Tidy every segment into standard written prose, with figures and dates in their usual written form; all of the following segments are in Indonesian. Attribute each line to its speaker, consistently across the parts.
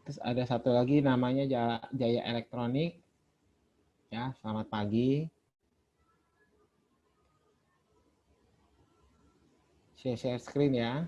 Speaker 1: Terus ada satu lagi namanya Jaya Elektronik. Ya, selamat pagi. Share screen ya.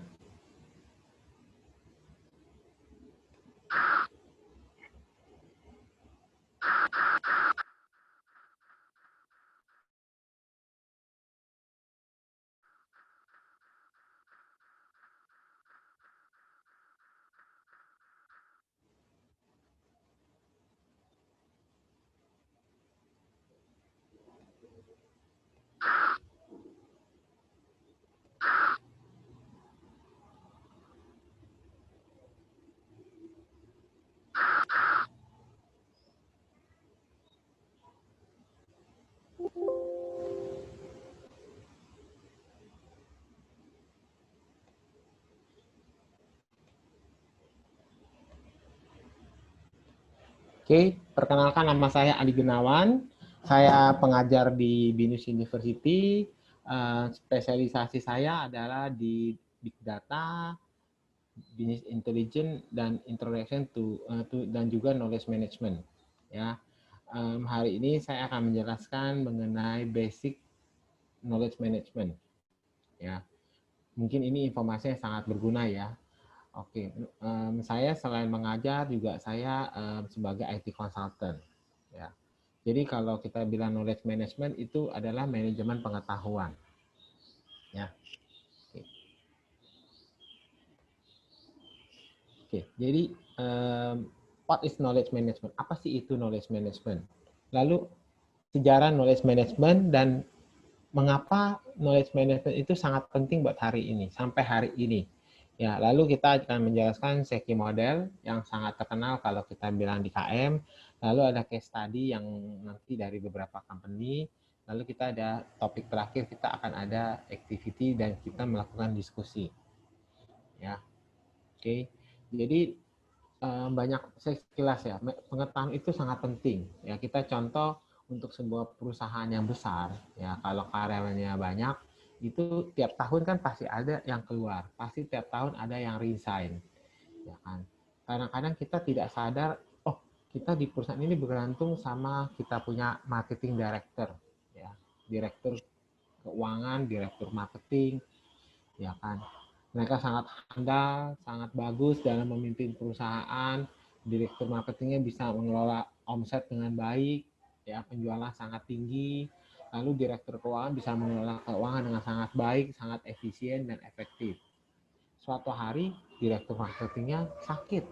Speaker 1: Oke, perkenalkan nama saya Adi Gunawan. Saya pengajar di BINUS University. Spesialisasi saya adalah di Big Data, Business Intelligence, dan Introduction dan juga Knowledge Management. Ya, hari ini saya akan menjelaskan mengenai basic knowledge management. Ya, mungkin ini informasi yang sangat berguna ya. Oke, saya selain mengajar juga saya sebagai IT consultant. Ya, jadi kalau kita bilang knowledge management itu adalah manajemen pengetahuan. Ya, oke. Oke. Jadi what is knowledge management? Apa sih itu knowledge management? Lalu sejarah knowledge management dan mengapa knowledge management itu sangat penting buat hari ini sampai hari ini. Ya, lalu kita akan menjelaskan Seki model yang sangat terkenal kalau kita bilang di KM. Lalu ada case study yang nanti dari beberapa company. Lalu kita ada topik terakhir, kita akan ada activity dan kita melakukan diskusi. Ya, oke. Jadi banyak sekilas ya, pengetahuan itu sangat penting. Ya, kita contoh untuk sebuah perusahaan yang besar, ya kalau karyawannya banyak, itu tiap tahun kan pasti ada yang keluar, pasti tiap tahun ada yang resign, ya kan. Kadang-kadang kita tidak sadar, oh kita di perusahaan ini bergantung sama kita punya marketing director, ya, direktur keuangan, direktur marketing, ya kan. Mereka sangat handal, sangat bagus dalam memimpin perusahaan. Direktur marketingnya bisa mengelola omset dengan baik, ya penjualan sangat tinggi. Lalu direktur keuangan bisa mengelola keuangan dengan sangat baik, sangat efisien dan efektif. Suatu hari direktur marketingnya sakit,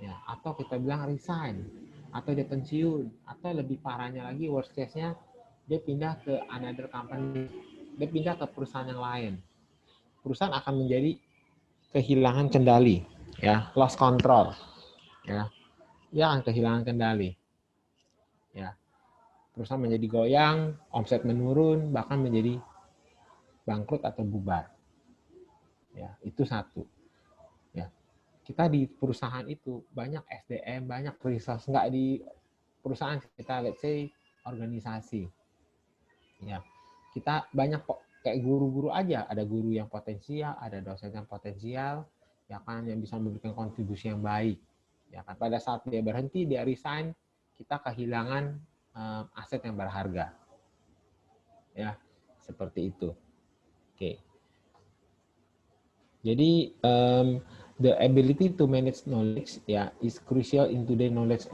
Speaker 1: ya atau kita bilang resign, atau dia pensiun, atau lebih parahnya lagi worst case-nya dia pindah ke another company, dia pindah ke perusahaan yang lain. Perusahaan akan menjadi kehilangan kendali, ya, lost control, ya, dia akan kehilangan kendali, ya, perusahaan menjadi goyang, omset menurun, bahkan menjadi bangkrut atau bubar, ya, itu satu, ya. Kita di perusahaan itu banyak SDM, banyak resource, nggak di perusahaan kita, let's say organisasi, ya, kita banyak kok kayak guru-guru aja, ada guru yang potensial, ada dosen yang potensial, ya kan, yang bisa memberikan kontribusi yang baik, ya kan. Pada saat dia berhenti, dia resign, kita kehilangan aset yang berharga, ya, seperti itu. Oke, jadi the ability to manage knowledge, ya, is crucial in today's knowledge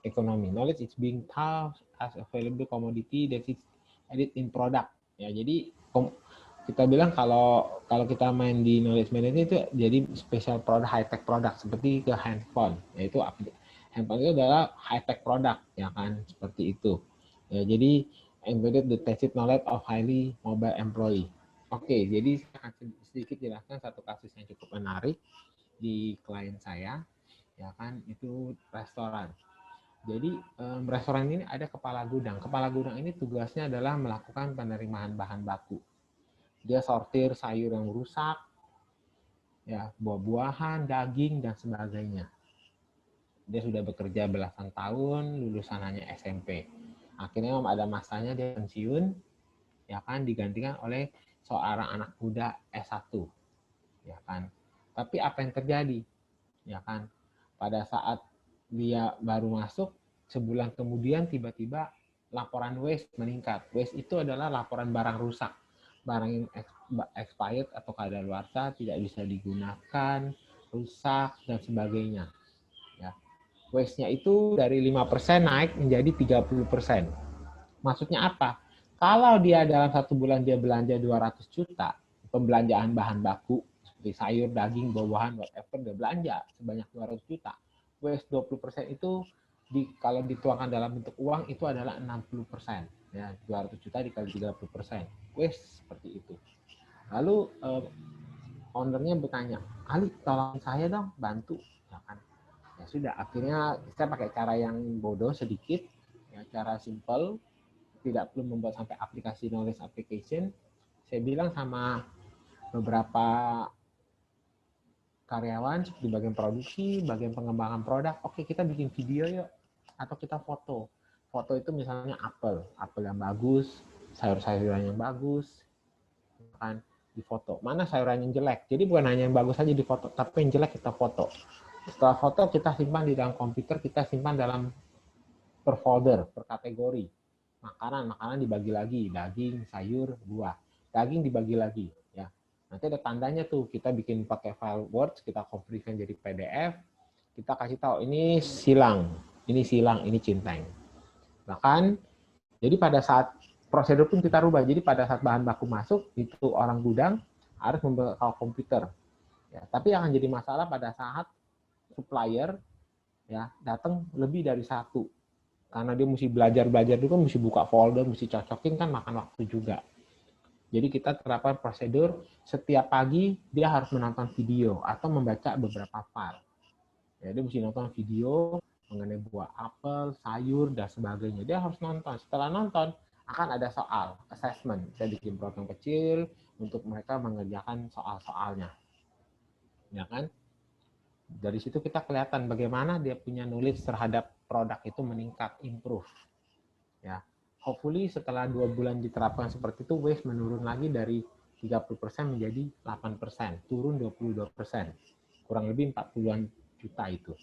Speaker 1: economy. Knowledge is being thought as a valuable commodity that is added in product, ya. Jadi kita bilang kalau kita main di knowledge management itu jadi special product, high tech product, seperti ke handphone, yaitu handphone itu adalah high tech product, ya kan, seperti itu, ya. Jadi embedded the tacit knowledge of highly mobile employee. Oke, jadi saya akan sedikit jelaskan satu kasus yang cukup menarik di klien saya, ya kan, itu restoran. Jadi restoran ini ada kepala gudang. Kepala gudang ini tugasnya adalah melakukan penerimaan bahan baku. Dia sortir sayur yang rusak, ya, buah-buahan, daging, dan sebagainya. Dia sudah bekerja belasan tahun, lulusan hanya SMP. Akhirnya ada masanya dia pensiun, ya kan, digantikan oleh seorang anak muda S1, ya kan. Tapi apa yang terjadi? ya kan? Pada saat dia baru masuk, sebulan kemudian tiba-tiba laporan waste meningkat. Waste itu adalah laporan barang rusak, barang yang expired atau kadaluarsa, tidak bisa digunakan, rusak dan sebagainya. Ya. Waste-nya itu dari 5% naik menjadi 30%. Maksudnya apa? Kalau dia dalam 1 bulan dia belanja 200 juta, pembelanjaan bahan baku seperti sayur, daging, buah-buahan, whatever, dia belanja sebanyak 200 juta. Waste 20% itu kalau dituangkan dalam bentuk uang itu adalah 60%. Ya, 200 juta dikali 30%. Waste seperti itu. Lalu ownernya bertanya, Ali tolong saya dong, bantu. Ya kan? Ya sudah, akhirnya saya pakai cara yang bodoh sedikit, ya, cara simple, tidak perlu membuat sampai aplikasi knowledge application. Saya bilang sama beberapa karyawan di bagian produksi, bagian pengembangan produk, oke kita bikin video yuk, atau kita foto. Foto itu misalnya apel yang bagus, sayur-sayuran yang bagus, kan difoto. Mana sayuran yang jelek? Jadi bukan hanya yang bagus saja difoto, tapi yang jelek kita foto. Setelah foto kita simpan di dalam komputer, kita simpan dalam per folder, per kategori. Makanan dibagi lagi, daging, sayur, buah. Daging dibagi lagi, ya. Nanti ada tandanya tuh, kita bikin pakai file Word, kita convertkan jadi PDF, kita kasih tahu ini silang, ini centeng. Bahkan, jadi pada saat prosedur pun kita rubah. Jadi pada saat bahan baku masuk, itu orang gudang harus membawa komputer. Ya, tapi yang akan jadi masalah pada saat supplier ya datang lebih dari satu. Karena dia mesti belajar dulu, mesti buka folder, mesti cocokin, kan makan waktu juga. Jadi kita terapkan prosedur setiap pagi dia harus menonton video atau membaca beberapa file. Ya, dia mesti nonton video mengenai buah apel, sayur, dan sebagainya. Dia harus nonton. Setelah nonton, akan ada soal, assessment. Saya bikin program kecil untuk mereka mengerjakan soal-soalnya. Ya kan? Dari situ kita kelihatan bagaimana dia punya knowledge terhadap produk itu meningkat, improve. Ya, hopefully setelah 2 bulan diterapkan seperti itu, waste menurun lagi dari 30% menjadi 8%, turun 22%, kurang lebih 40-an juta itu,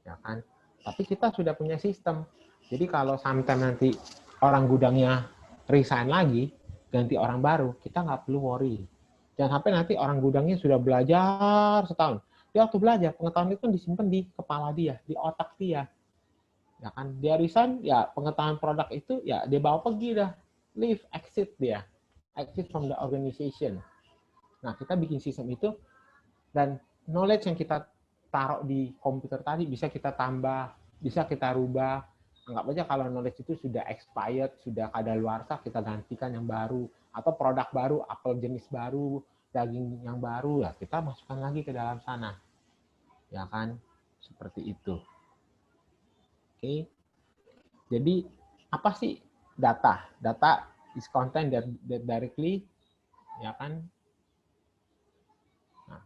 Speaker 1: ya kan? Tapi kita sudah punya sistem. Jadi kalau sampai nanti orang gudangnya resign lagi, ganti orang baru, kita nggak perlu worry. Jangan sampai nanti orang gudangnya sudah belajar setahun. Dia waktu belajar, pengetahuan itu disimpan di kepala dia, di otak dia. Ya kan, dia resign, ya pengetahuan produk itu ya dia bawa pergi dah, leave, exit dia, exit from the organization. Nah, kita bikin sistem itu, dan knowledge yang kita taruh di komputer tadi bisa kita tambah, bisa kita rubah. Anggap aja kalau knowledge itu sudah expired, sudah kadaluarsa, kita gantikan yang baru, atau produk baru, apel jenis baru, daging yang baru, ya kita masukkan lagi ke dalam sana. Ya kan, seperti itu. Oke. Jadi apa sih data? Data is content that directly, ya kan, nah,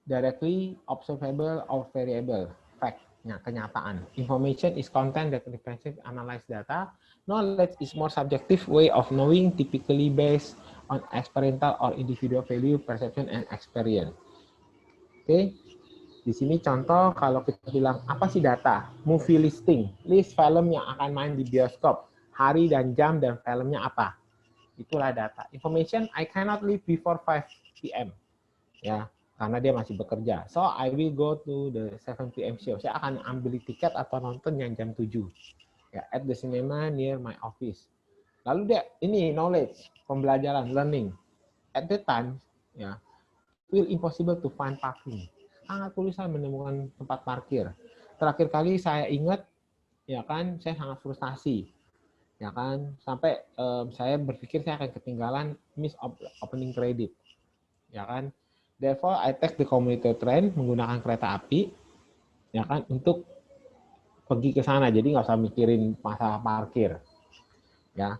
Speaker 1: directly observable or variable, fact, ya, kenyataan. Information is content that represents analyze data. Knowledge is more subjective way of knowing, typically based on experiential or individual value, perception, and experience. Oke. Di sini contoh kalau kita bilang apa sih data? Movie listing, list film yang akan main di bioskop, hari dan jam dan filmnya apa. Itulah data. Information, I cannot leave before 5 p.m. Ya, karena dia masih bekerja. So I will go to the 7 p.m. show. Saya akan ambil tiket atau nonton yang jam 7. Ya, at the cinema near my office. Lalu dia ini knowledge, pembelajaran, learning. At the time, ya, will impossible to find parking. Sangat tulisan menemukan tempat parkir. Terakhir kali saya ingat, ya kan, saya sangat frustasi, ya kan, sampai saya berpikir saya akan ketinggalan miss opening credit, ya kan. Therefore, I take the commuter train, menggunakan kereta api, ya kan, untuk pergi ke sana. Jadi nggak usah mikirin masalah parkir, ya.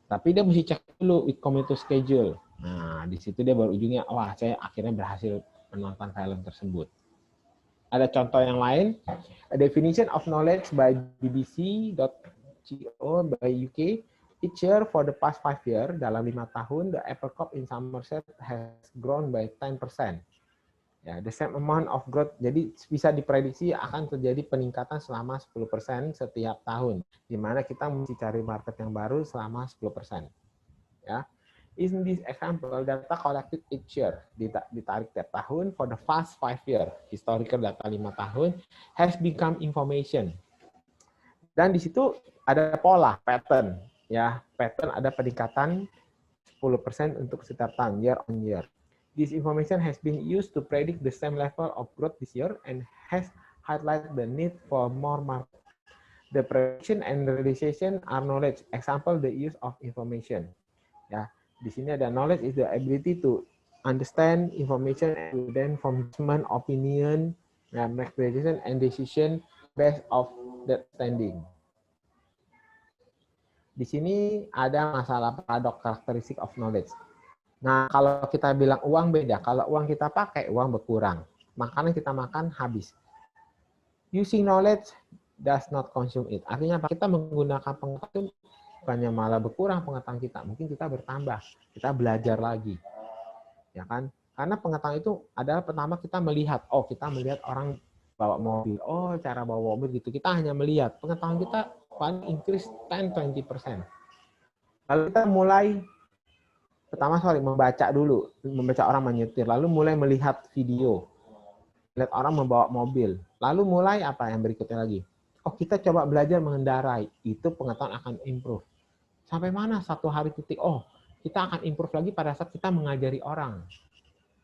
Speaker 1: Tapi dia mesti cek dulu with commuter schedule. Nah, di situ dia baru ujungnya, wah, saya akhirnya berhasil menonton film tersebut. Ada contoh yang lain. A definition of knowledge by bbc.co by UK. Each year for the past 5 years, dalam 5 tahun, the Apple Cup in Somerset has grown by 10%. Ya, the same amount of growth. Jadi bisa diprediksi akan terjadi peningkatan selama 10% setiap tahun, di mana kita mesti cari market yang baru selama 10%. Ya. In this example, data collected each year, ditarik tiap tahun for the past 5 years, historical data 5 tahun, has become information. Dan di situ ada pola, pattern. Ya, pattern ada peningkatan 10% untuk setiap tahun, year on year. This information has been used to predict the same level of growth this year and has highlighted the need for more market. The prediction and realization are knowledge. Example, the use of information. Ya, di sini ada knowledge is the ability to understand information and then form judgment, opinion, make prediction and decision based of that standing. Di sini ada masalah paradox characteristic of knowledge. Nah, kalau kita bilang uang beda, kalau uang kita pakai, uang berkurang. Makanan kita makan, habis. Using knowledge does not consume it. Artinya apa? Kita menggunakan pengetahuan, bukannya malah berkurang pengetahuan kita. Mungkin kita bertambah, kita belajar lagi. Ya kan? Karena pengetahuan itu adalah pertama kita melihat. Oh, kita melihat orang bawa mobil. Oh, cara bawa mobil gitu. Kita hanya melihat. Pengetahuan kita paling increase 10-20%. Lalu kita mulai membaca dulu, membaca orang menyetir, lalu mulai melihat video, lihat orang membawa mobil, lalu mulai apa yang berikutnya lagi? Oh, kita coba belajar mengendarai, itu pengetahuan akan improve. Sampai mana satu hari titik? Oh, kita akan improve lagi pada saat kita mengajari orang,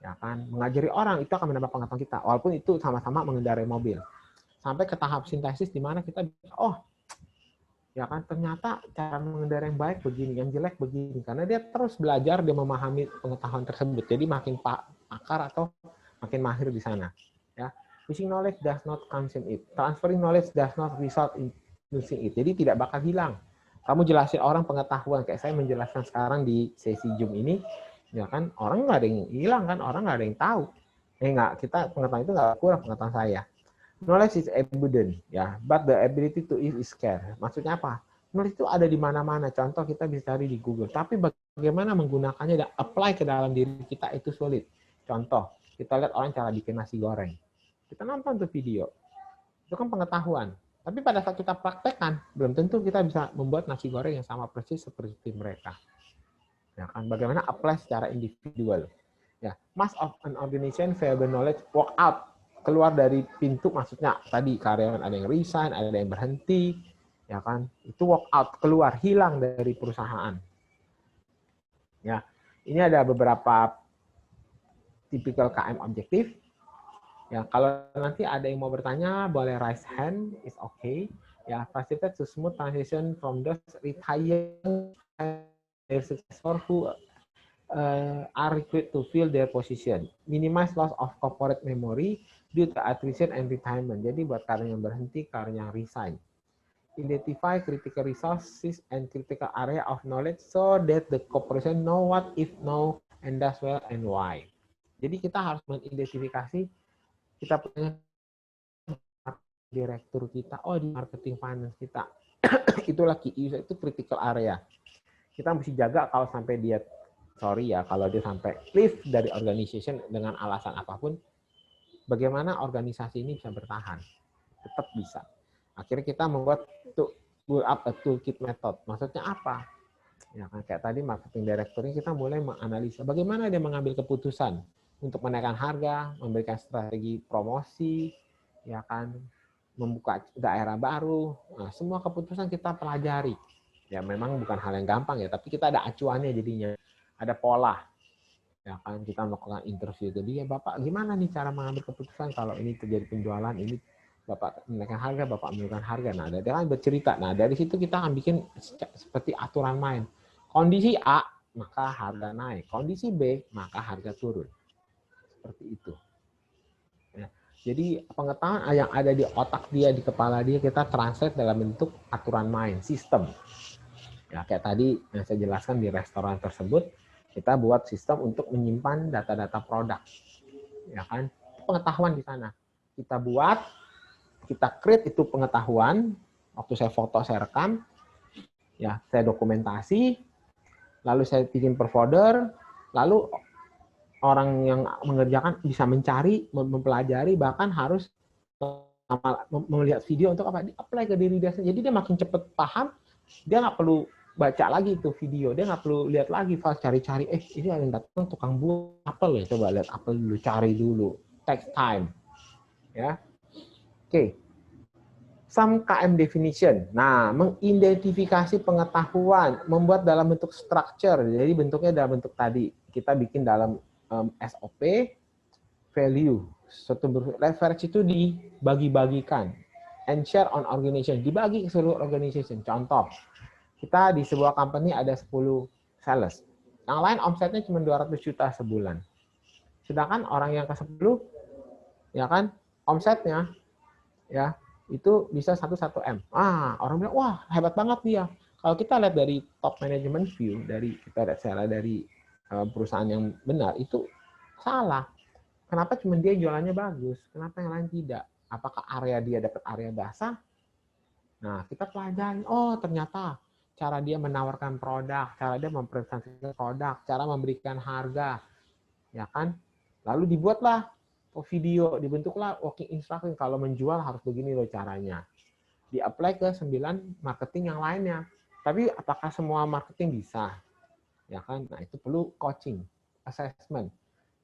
Speaker 1: ya kan? Mengajari orang itu akan menambah pengetahuan kita, walaupun itu sama-sama mengendarai mobil. Sampai ke tahap sintesis di mana kita, oh, ya kan, ternyata cara mengendarai yang baik begini, yang jelek begini, karena dia terus belajar, dia memahami pengetahuan tersebut, jadi makin pakar atau makin mahir di sana. Ya, using knowledge does not consume it, transferring knowledge does not result in losing it, jadi tidak bakal hilang. Kamu jelasin orang pengetahuan kayak saya menjelaskan sekarang di sesi Zoom ini, ya kan, orang nggak ada yang hilang kan, orang nggak ada yang tahu. Kita pengetahuan itu nggak kurang pengetahuan saya. Knowledge is abundant, ya, but the ability to use is scarce. Maksudnya apa? Knowledge itu ada di mana-mana. Contoh kita bisa cari di Google. Tapi bagaimana menggunakannya dan apply ke dalam diri kita itu sulit. Contoh, kita lihat orang cara bikin nasi goreng. Kita nonton tuh video. Itu kan pengetahuan. Tapi pada saat kita praktekkan, belum tentu kita bisa membuat nasi goreng yang sama persis seperti mereka. Ya kan? Bagaimana apply secara individual. Ya, most of an organization valuable knowledge walk out, keluar dari pintu, maksudnya tadi karyawan ada yang resign, ada yang berhenti, ya kan? Itu walk out, keluar, hilang dari perusahaan. Ya, ini ada beberapa tipikal KM objektif. Ya, kalau nanti ada yang mau bertanya, boleh raise hand, is okay. Ya, facilitate to smooth transition from those retiring successful who are required to fill their position. Minimize loss of corporate memory due to attrition and retirement. Jadi buat karyawan yang berhenti, karyawan yang resign. Identify critical resources and critical area of knowledge so that the corporation know what if know and does well and why. Jadi kita harus mengidentifikasi, kita punya direktur kita, oh di marketing finance kita, itulah key user, itu critical area. Kita mesti jaga kalau sampai dia, kalau dia sampai leave dari organization dengan alasan apapun, bagaimana organisasi ini bisa bertahan? Tetap bisa. Akhirnya kita membuat build up a toolkit method. Maksudnya apa? Ya kan, kayak tadi marketing director-nya kita mulai menganalisa bagaimana dia mengambil keputusan untuk menaikkan harga, memberikan strategi promosi, ya kan, membuka daerah baru. Nah, semua keputusan kita pelajari. Ya memang bukan hal yang gampang ya, tapi kita ada acuannya jadinya. Ada pola. Ya kan, kita melakukan interview ke dia, Bapak gimana nih cara mengambil keputusan kalau ini terjadi penjualan, ini Bapak menaikkan harga, Bapak menurunkan harga. Nah, dia kan bercerita. Nah, dari situ kita akan bikin seperti aturan main. Kondisi A, maka harga naik. Kondisi B, maka harga turun. Seperti itu. Ya. Jadi pengetahuan yang ada di otak dia, di kepala dia, kita translate dalam bentuk aturan main, sistem. Ya, kayak tadi yang saya jelaskan di restoran tersebut, kita buat sistem untuk menyimpan data-data produk. Ya kan? Pengetahuan di sana. Kita buat, kita create itu pengetahuan, waktu saya foto, saya rekam, ya, saya dokumentasi, lalu saya bikin per folder, lalu orang yang mengerjakan bisa mencari, mempelajari, bahkan harus melihat video untuk apa? Di-apply ke diri dia sendiri. Jadi dia makin cepat paham, dia nggak perlu baca lagi itu video, dia nggak perlu lihat lagi, cari-cari, ini ada yang datang tukang buah apel ya, coba lihat apel dulu, cari dulu, take time, ya. Oke. Some KM definition. Nah, mengidentifikasi pengetahuan, membuat dalam bentuk structure. Jadi bentuknya dalam bentuk tadi. Kita bikin dalam SOP, value. Leverage itu dibagi-bagikan. And share on organization. Dibagi ke seluruh organization. Contoh, kita di sebuah company ada 10 sales. Yang lain omsetnya cuma 200 juta sebulan. Sedangkan orang yang ke-10, ya kan, omsetnya ya itu bisa 1 M. Orang bilang, wah hebat banget dia. Kalau kita lihat dari top management view, dari kita lihat secara dari perusahaan yang benar, itu salah. Kenapa cuma dia jualannya bagus? Kenapa yang lain tidak? Apakah area dia dapat area basah? Nah, kita pelajari, oh ternyata cara dia menawarkan produk, cara dia mempresentasikan produk, cara memberikan harga, ya kan? Lalu dibuatlah video, dibentuklah working instruction, kalau menjual harus begini loh caranya. Di-apply ke 9 marketing yang lainnya. Tapi apakah semua marketing bisa? Ya kan? Nah, itu perlu coaching, assessment.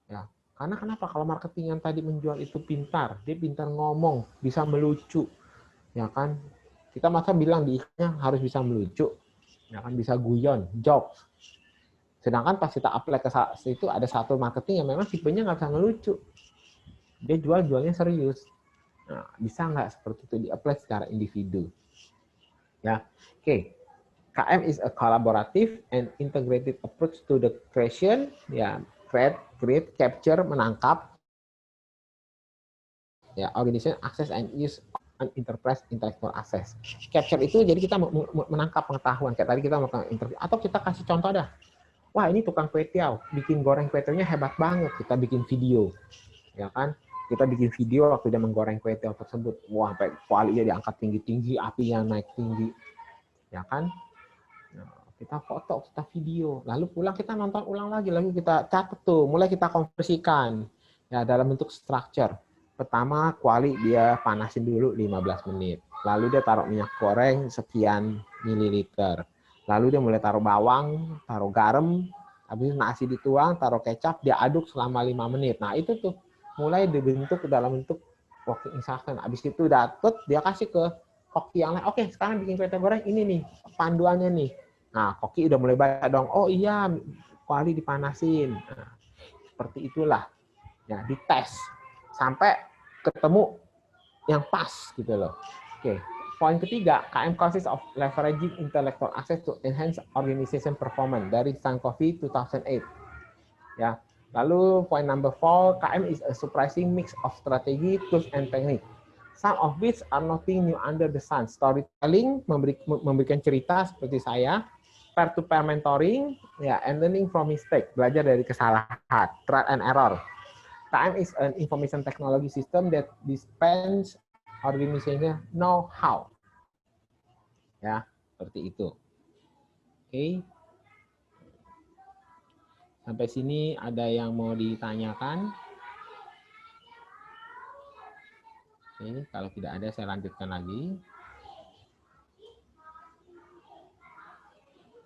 Speaker 1: Ya. Karena kenapa? Kalau marketing yang tadi menjual itu pintar, dia pintar ngomong, bisa melucu. Ya kan? Kita masa bilang di iklannya harus bisa melucu. Ya kan, bisa guyon, jokes. Sedangkan pas kita apply ke situ ada satu marketing yang memang tipenya nggak bisa ngelucu. Dia jualnya serius. Nah, bisa nggak seperti itu di-apply secara individu? Ya, oke. KM is a collaborative and integrated approach to the creation, ya, create, capture, menangkap, ya, organization, access and use and enterprise intellectual access. Capture itu jadi kita menangkap pengetahuan, kayak tadi kita melakukan interview, atau kita kasih contoh dah. Wah, ini tukang kue tiaw, bikin goreng kue tiawnya hebat banget, kita bikin video, ya kan? Kita bikin video waktu dia menggoreng kue tiaw tersebut. Wah, sampai kualitasnya diangkat tinggi-tinggi, apinya naik tinggi. Ya kan? Nah, kita foto, kita video. Lalu pulang kita nonton ulang lagi kita catat tuh, mulai kita konversikan. Ya, dalam bentuk structure. Pertama, kuali dia panasin dulu 15 menit. Lalu dia taruh minyak goreng sekian mililiter. Lalu dia mulai taruh bawang, taruh garam, habis nasi dituang, taruh kecap, dia aduk selama 5 menit. Nah, itu tuh mulai dibentuk dalam bentuk working instruction. Habis itu dapat, dia kasih ke koki yang lain. Oke, sekarang bikin kue goreng ini nih, panduannya nih. Nah, koki udah mulai baca dong. Oh iya, kuali dipanasin. Nah, seperti itulah. Ya, dites sampai ketemu yang pas gitu loh. Oke. Poin ketiga, KM consists of leveraging intellectual access to enhance organization performance dari Sankofi 2008. Ya. Lalu poin number 4, KM is a surprising mix of strategy, tools, and technique. Some of which are nothing new under the sun. Storytelling, memberikan cerita seperti saya, peer-to-peer mentoring, ya, and learning from mistake, belajar dari kesalahan, trial and error. KM is an information technology system that dispense organization know-how. Ya, seperti itu. Oke. Sampai sini ada yang mau ditanyakan? Oke, kalau tidak ada saya lanjutkan lagi.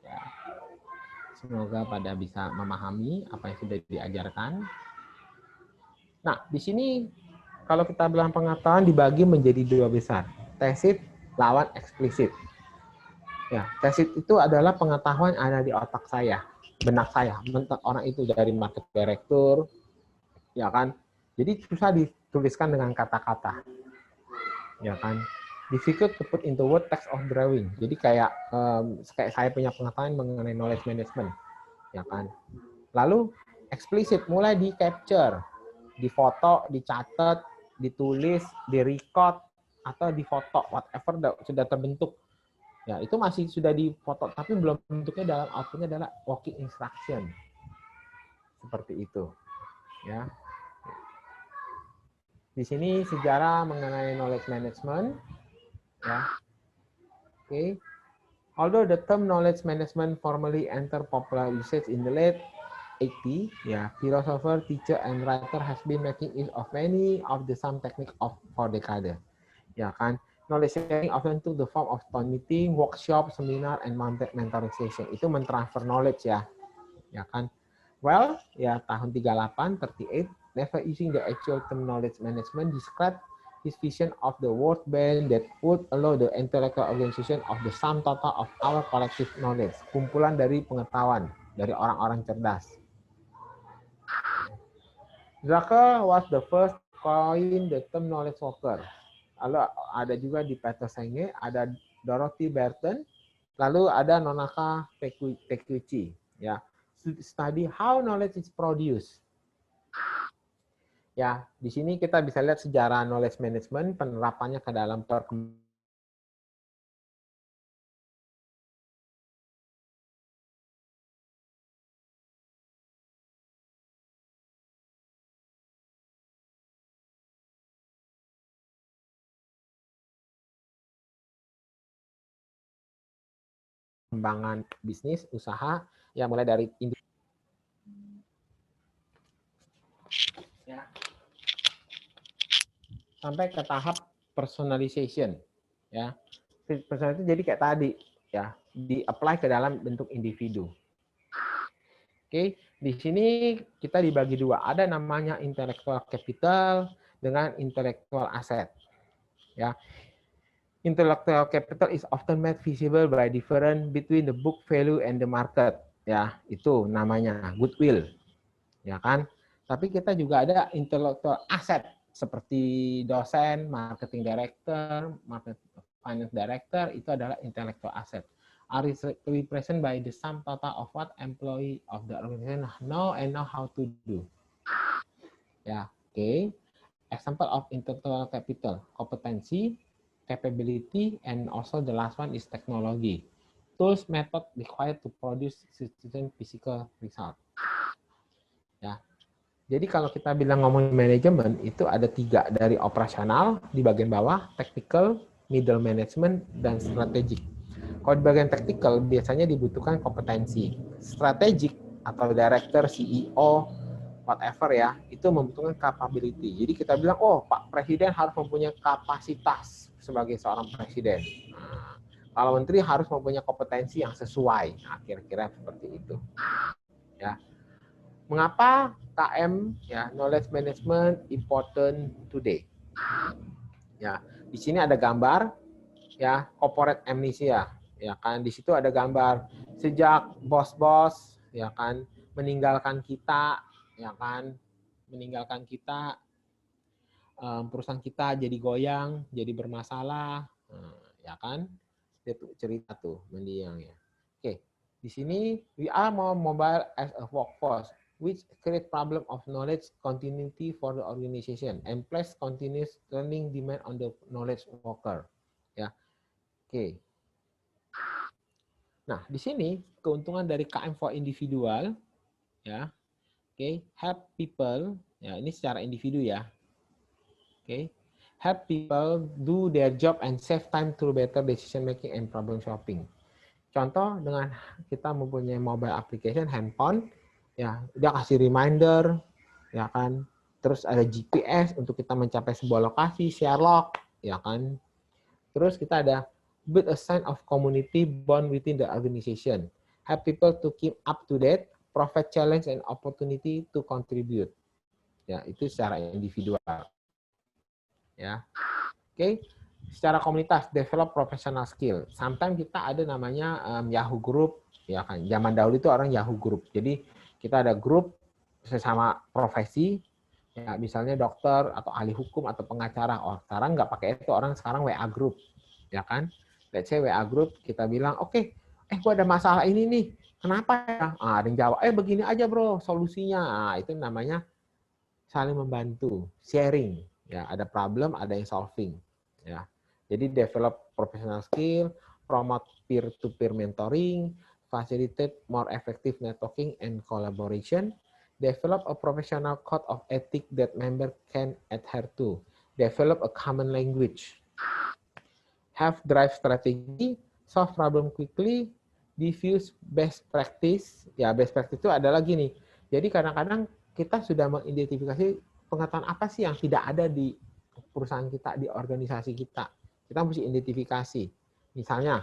Speaker 1: Ya. Semoga pada bisa memahami apa yang sudah diajarkan. Nah, di sini kalau kita bilang pengetahuan dibagi menjadi 2 besar. Tacit lawan eksplisit. Ya, tacit itu adalah pengetahuan yang ada di otak saya, benak saya, mentok orang itu dari market director, ya kan. Jadi susah dituliskan dengan kata-kata, ya kan. Difficult to put into word, text of drawing. Jadi kayak saya punya pengetahuan mengenai knowledge management, ya kan. Lalu eksplisit mulai di capture, difoto, dicatat, ditulis, direcord atau difoto, whatever sudah terbentuk. Ya, itu masih sudah difoto, tapi belum bentuknya dalam outputnya adalah working instruction. Seperti itu. Ya. Di sini sejarah mengenai knowledge management. Ya. Oke. Although the term knowledge management formally entered popular usage in the late 1880, ya, philosopher, teacher, and writer has been making use of many of the same technique for decades. Ya kan, knowledge sharing often took the form of town meeting, workshop, seminar, and mentoring session. Itu mentransfer knowledge ya kan. Well, ya tahun 38, never using the actual term knowledge management, described his vision of the world band that would allow the intellectual organization of the sum total of our collective knowledge. Kumpulan dari pengetahuan dari orang-orang cerdas. Drucker was the first coin the term knowledge worker. Lalu ada juga di Peter Senge, ada Dorothy Burton, lalu ada Nonaka Takeuchi. Ya, study how knowledge is produced. Ya, di sini kita bisa lihat sejarah knowledge management, penerapannya ke dalam perkembangan bisnis, usaha, ya mulai dari ya, sampai ke tahap personalization. Ya, personalization jadi kayak tadi, ya, di-apply ke dalam bentuk individu. Oke, di sini kita dibagi dua. Ada namanya intellectual capital dengan intellectual asset. Ya, intellectual capital is often made visible by difference between the book value and the market. Ya, itu namanya goodwill. Ya kan? Tapi kita juga ada intellectual asset seperti dosen, marketing director, finance director, itu adalah intellectual asset. Are represented by the sum total of what employee of the organization know and know how to do. Ya, oke. Example of intellectual capital, kompetensi, capability, and also the last one is technology. Tools, method required to produce certain physical result. Ya. Jadi kalau kita bilang ngomong manajemen, itu ada 3, dari operasional di bagian bawah, technical, middle management, dan strategic. Kalau di bagian technical biasanya dibutuhkan kompetensi. Strategic atau director, CEO, whatever ya, itu membutuhkan capability. Jadi kita bilang, oh Pak Presiden harus mempunyai kapasitas sebagai seorang presiden. Nah, kalau menteri harus mempunyai kompetensi yang sesuai. Nah, kira-kira seperti itu. Ya. Mengapa KM ya knowledge management important today? Ya, di sini ada gambar ya corporate amnesia. Ya kan, di situ ada gambar sejak bos-bos ya kan meninggalkan kita, ya kan, meninggalkan kita, perusahaan kita jadi goyang, jadi bermasalah, ya kan, itu cerita tuh mendiang ya. Oke, di sini we are more mobile as a workforce, which create problem of knowledge continuity for the organization and place continuous learning demand on the knowledge worker. Ya, oke. Nah, di sini keuntungan dari KM for individual, ya, oke, help people, ya ini secara individu ya, oke, help people do their job and save time through better decision making and problem solving. Contoh dengan kita mempunyai mobile application handphone, ya dia kasih reminder, ya kan, terus ada GPS untuk kita mencapai sebuah lokasi, share log, ya kan, terus kita ada build a sign of community bond within the organization. Help people to keep up to date, provide challenge and opportunity to contribute. Ya, itu secara individual. Ya. Oke. Secara komunitas, develop professional skill. Sometimes kita ada namanya Yahoo Group, ya kan. Zaman dahulu itu orang Yahoo Group. Jadi kita ada grup sesama profesi, ya misalnya dokter atau ahli hukum atau pengacara. Oh, sekarang nggak pakai itu, orang sekarang WA Group, ya kan. Let's say WA Group, kita bilang, oke, gue ada masalah ini nih, kenapa ya? Ada yang jawab, begini aja bro, solusinya. Itu namanya saling membantu, sharing. Ya, ada problem, ada yang solving. Ya, jadi develop professional skill, promote peer-to-peer mentoring, facilitate more effective networking and collaboration, develop a professional code of ethics that member can adhere to, develop a common language, have drive strategy, solve problem quickly, diffuse best practice. Ya, best practice itu adalah gini. Jadi kadang-kadang kita sudah mengidentifikasi pengetahuan apa sih yang tidak ada di perusahaan kita, di organisasi kita. Kita mesti identifikasi. Misalnya,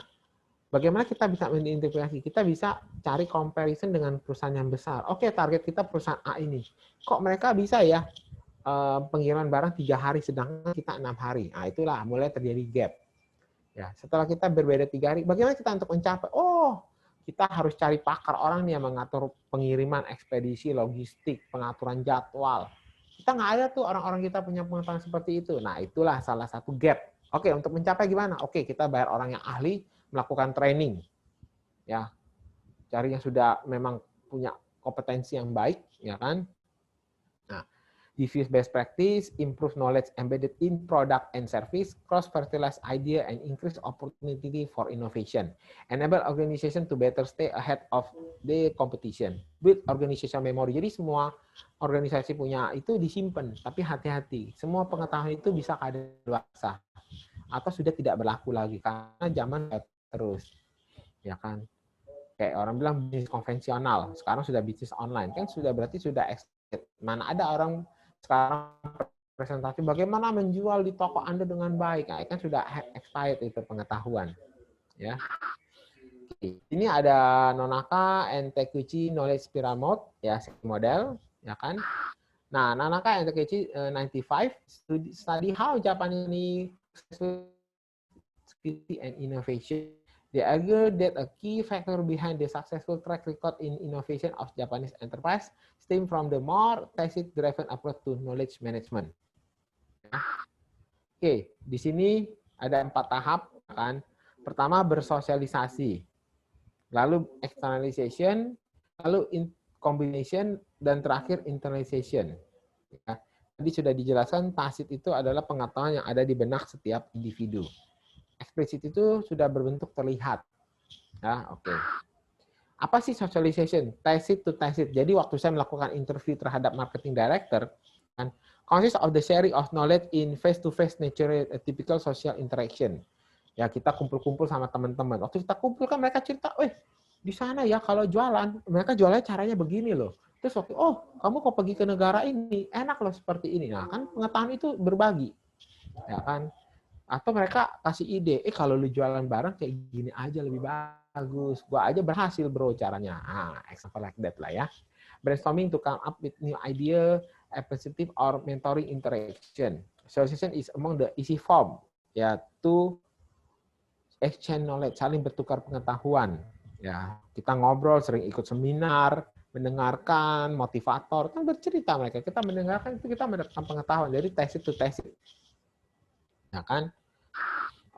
Speaker 1: bagaimana kita bisa mengidentifikasi? Kita bisa cari comparison dengan perusahaan yang besar. Oke, target kita perusahaan A ini. Kok mereka bisa ya pengiriman barang 3 hari, sedangkan kita 6 hari. Nah, itulah mulai terjadi gap. Ya, setelah kita berbeda 3 hari, bagaimana kita untuk mencapai? Oh, kita harus cari pakar orang nih yang mengatur pengiriman, ekspedisi, logistik, pengaturan jadwal. Kita nggak ada tuh orang-orang kita punya pengetahuan seperti itu. Nah, itulah salah satu gap. Oke, untuk mencapai gimana? Oke, kita bayar orang yang ahli, melakukan training. Ya, cari yang sudah memang punya kompetensi yang baik, ya kan? Nah, diffuse best practice, improve knowledge embedded in product and service, cross-fertilize idea and increase opportunity for innovation. Enable organization to better stay ahead of the competition. Build organization memory. Jadi semua organisasi punya itu disimpan, tapi hati-hati. Semua pengetahuan itu bisa kadaluarsa atau sudah tidak berlaku lagi karena zaman terus, ya kan? Kayak orang bilang bisnis konvensional, sekarang sudah bisnis online, kan sudah berarti sudah exit. Mana ada orang sekarang presentasi bagaimana menjual di toko Anda dengan baik, nah, kan sudah expired itu pengetahuan, ya. Ini ada Nonaka and Takuchi Knowledge Pyramid, ya, model, ya kan. Nah, Nonaka and Takuchi 95 study how Japanese and innovation. They argue that a key factor behind the successful track record in innovation of Japanese enterprise stem from the more tacit-driven approach to knowledge management. Oke, di sini ada 4 tahap, kan? Pertama bersosialisasi, lalu externalization, lalu combination, dan terakhir internalization. Ya. Tadi sudah dijelaskan tacit itu adalah pengetahuan yang ada di benak setiap individu. Eksplisit itu sudah berbentuk terlihat. Ya, oke. Apa sih socialization? Tacit to tacit. Jadi waktu saya melakukan interview terhadap marketing director, kan, consists of the sharing of knowledge in face-to-face nature, a typical social interaction. Ya, kita kumpul-kumpul sama teman-teman. Waktu kita kumpul kan mereka cerita, di sana ya kalau jualan, mereka jualnya caranya begini loh. Terus waktu, kamu kok pergi ke negara ini, enak loh seperti ini. Nah, kan pengetahuan itu berbagi. Ya kan? Atau mereka kasih ide, kalau lu jualan barang kayak gini aja lebih bagus. Gua aja berhasil bro caranya. Example like that lah ya. Brainstorming to come up with new idea, positive or mentoring interaction. Socialization is among the easy form, ya, to exchange knowledge, saling bertukar pengetahuan. Ya, kita ngobrol, sering ikut seminar, mendengarkan, motivator, kan bercerita mereka. Kita mendengarkan itu kita mendapatkan pengetahuan. Jadi tacit to tacit. Ya kan?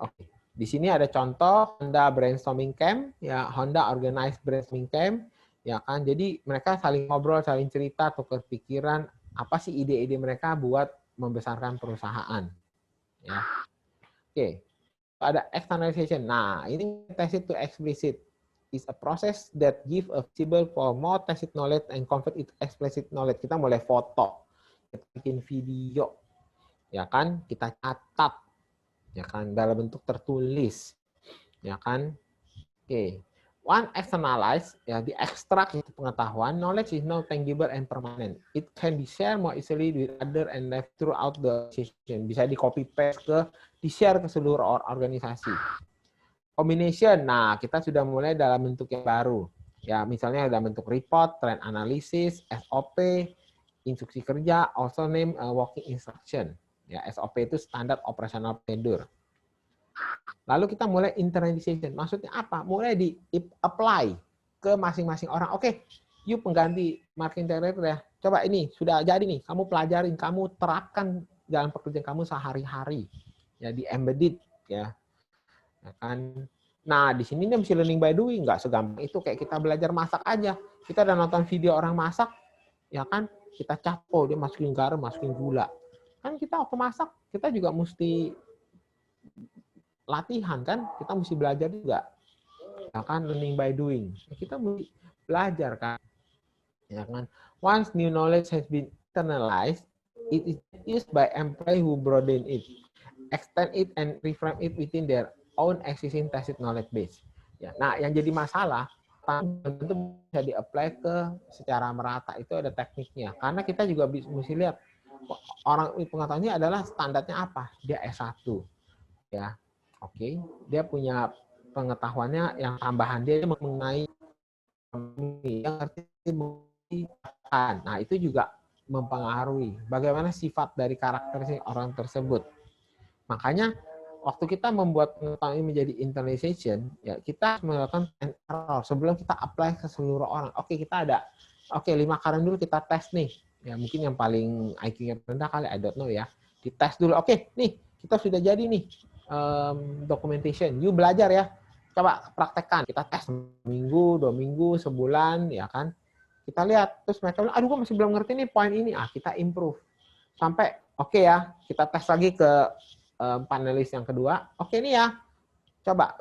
Speaker 1: Oke. Di sini ada contoh Honda brainstorming camp, ya, Honda organized brainstorming camp, ya kan. Jadi mereka saling ngobrol, saling cerita, tukar pikiran, apa sih ide-ide mereka buat membesarkan perusahaan. Ya. Oke. Ada externalization. Nah, ini tacit to explicit. Is a process that give a visible for more tacit knowledge and convert it explicit knowledge. Kita mulai foto, kita bikin video, ya kan, kita catat, ya kan, dalam bentuk tertulis, ya kan. Oke. One externalize, ya, diekstrak itu pengetahuan. Knowledge is now tangible and permanent. It can be shared more easily with other and left throughout the session. Bisa di copy paste di share ke seluruh organisasi. Combination, nah kita sudah mulai dalam bentuk yang baru. Ya, misalnya dalam bentuk report, trend analysis, SOP, instruksi kerja, also name working instruction. Ya, SOP itu standar operational procedure. Lalu kita mulai internalization. Maksudnya apa? Mulai di-apply ke masing-masing orang. Oke, you pengganti marketing director ya. Coba ini, sudah jadi nih. Kamu pelajarin, kamu terapkan dalam pekerjaan kamu sehari-hari. Ya, di-embedded. Ya. Kan? Nah, di sini dia mesti learning by doing. Nggak segampang itu. Kayak kita belajar masak aja. Kita udah nonton video orang masak, ya kan? Kita capo, dia masukin garam, masukin gula. Kan kita waktu masak, kita juga mesti latihan kan, kita mesti belajar juga, ya kan, learning by doing. Kita mesti belajar kan, ya kan. Once new knowledge has been internalized, it is used by employee who broaden it, extend it, and reframe it within their own existing tacit knowledge base. Ya, nah, yang jadi masalah itu bisa di-apply ke secara merata, itu ada tekniknya. Karena kita juga mesti lihat orang pengetahuannya adalah standarnya apa, dia S1 ya, oke, dia punya pengetahuannya yang tambahan dia mengenai yang ngerti. Nah itu juga mempengaruhi bagaimana sifat dari karakter orang tersebut. Makanya waktu kita membuat pengetahuan ini menjadi internalization, ya kita harus melakukan error sebelum kita apply ke seluruh orang. Oke, kita ada, 5 karyawan dulu kita tes nih. Ya mungkin yang paling IQ-nya rendah kali, I don't know ya. Dites dulu. Oke, nih kita sudah jadi nih documentation. You belajar ya. Coba praktekkan. Kita tes seminggu, 2 minggu, sebulan, ya kan. Kita lihat. Terus mereka bilang, aduh gue masih belum ngerti nih poin ini. Kita improve. Sampai, oke ya, kita tes lagi ke panelis yang kedua, oke nih ya, coba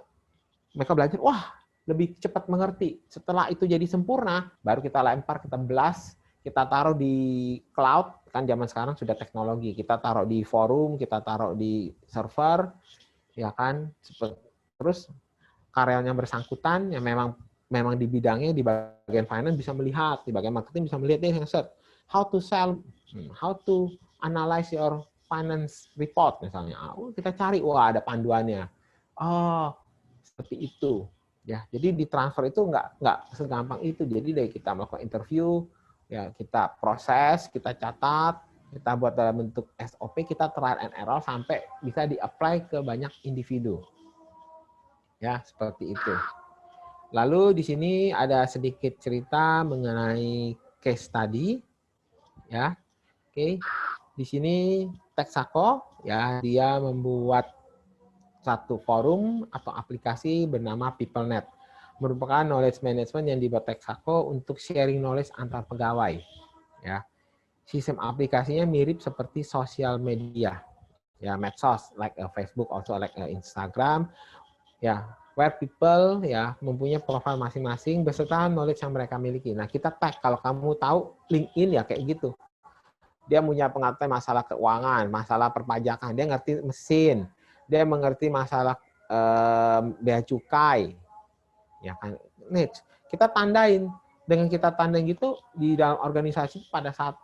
Speaker 1: mereka belajar, wah lebih cepat mengerti. Setelah itu jadi sempurna, baru kita lempar, kita blast, kita taruh di cloud, kan zaman sekarang sudah teknologi, kita taruh di forum, kita taruh di server, ya kan, terus karyawan yang bersangkutan, yang memang di bidangnya, di bagian finance bisa melihat, di bagian marketing bisa melihat, dia how to sell, how to analyze your finance report misalnya. Kita cari, wah ada panduannya. Oh, seperti itu. Ya, jadi di transfer itu nggak segampang itu. Jadi dari kita melakukan interview, ya kita proses, kita catat, kita buat dalam bentuk SOP, kita trial and error sampai bisa di-apply ke banyak individu. Ya, seperti itu. Lalu di sini ada sedikit cerita mengenai case study. Ya, oke. Di sini Texaco, ya dia membuat satu forum atau aplikasi bernama PeopleNet, merupakan knowledge management yang dibuat Texaco untuk sharing knowledge antar pegawai. Ya, sistem aplikasinya mirip seperti sosial media, ya medsos, like Facebook, also like Instagram, ya where people ya mempunyai profil masing-masing beserta knowledge yang mereka miliki. Nah kita tag, kalau kamu tahu LinkedIn ya kayak gitu. Dia punya pengetahuan masalah keuangan, masalah perpajakan, dia ngerti mesin, dia mengerti masalah bea cukai, ya kan. Next, kita tandain, dengan kita tandain gitu di dalam organisasi pada saat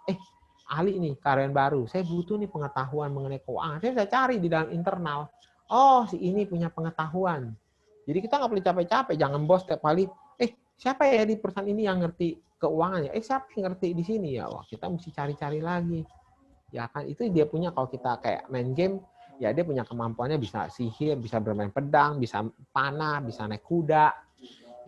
Speaker 1: Ali nih karyawan baru, saya butuh nih pengetahuan mengenai keuangan, saya bisa cari di dalam internal. Oh si ini punya pengetahuan. Jadi kita nggak perlu capek-capek, jangan bos setiap kali, siapa ya di perusahaan ini yang ngerti keuangannya? Siapa yang ngerti di sini ya? Wah, kita mesti cari-cari lagi. Ya kan, itu dia punya, kalau kita kayak main game, ya dia punya kemampuannya bisa sihir, bisa bermain pedang, bisa panah, bisa naik kuda.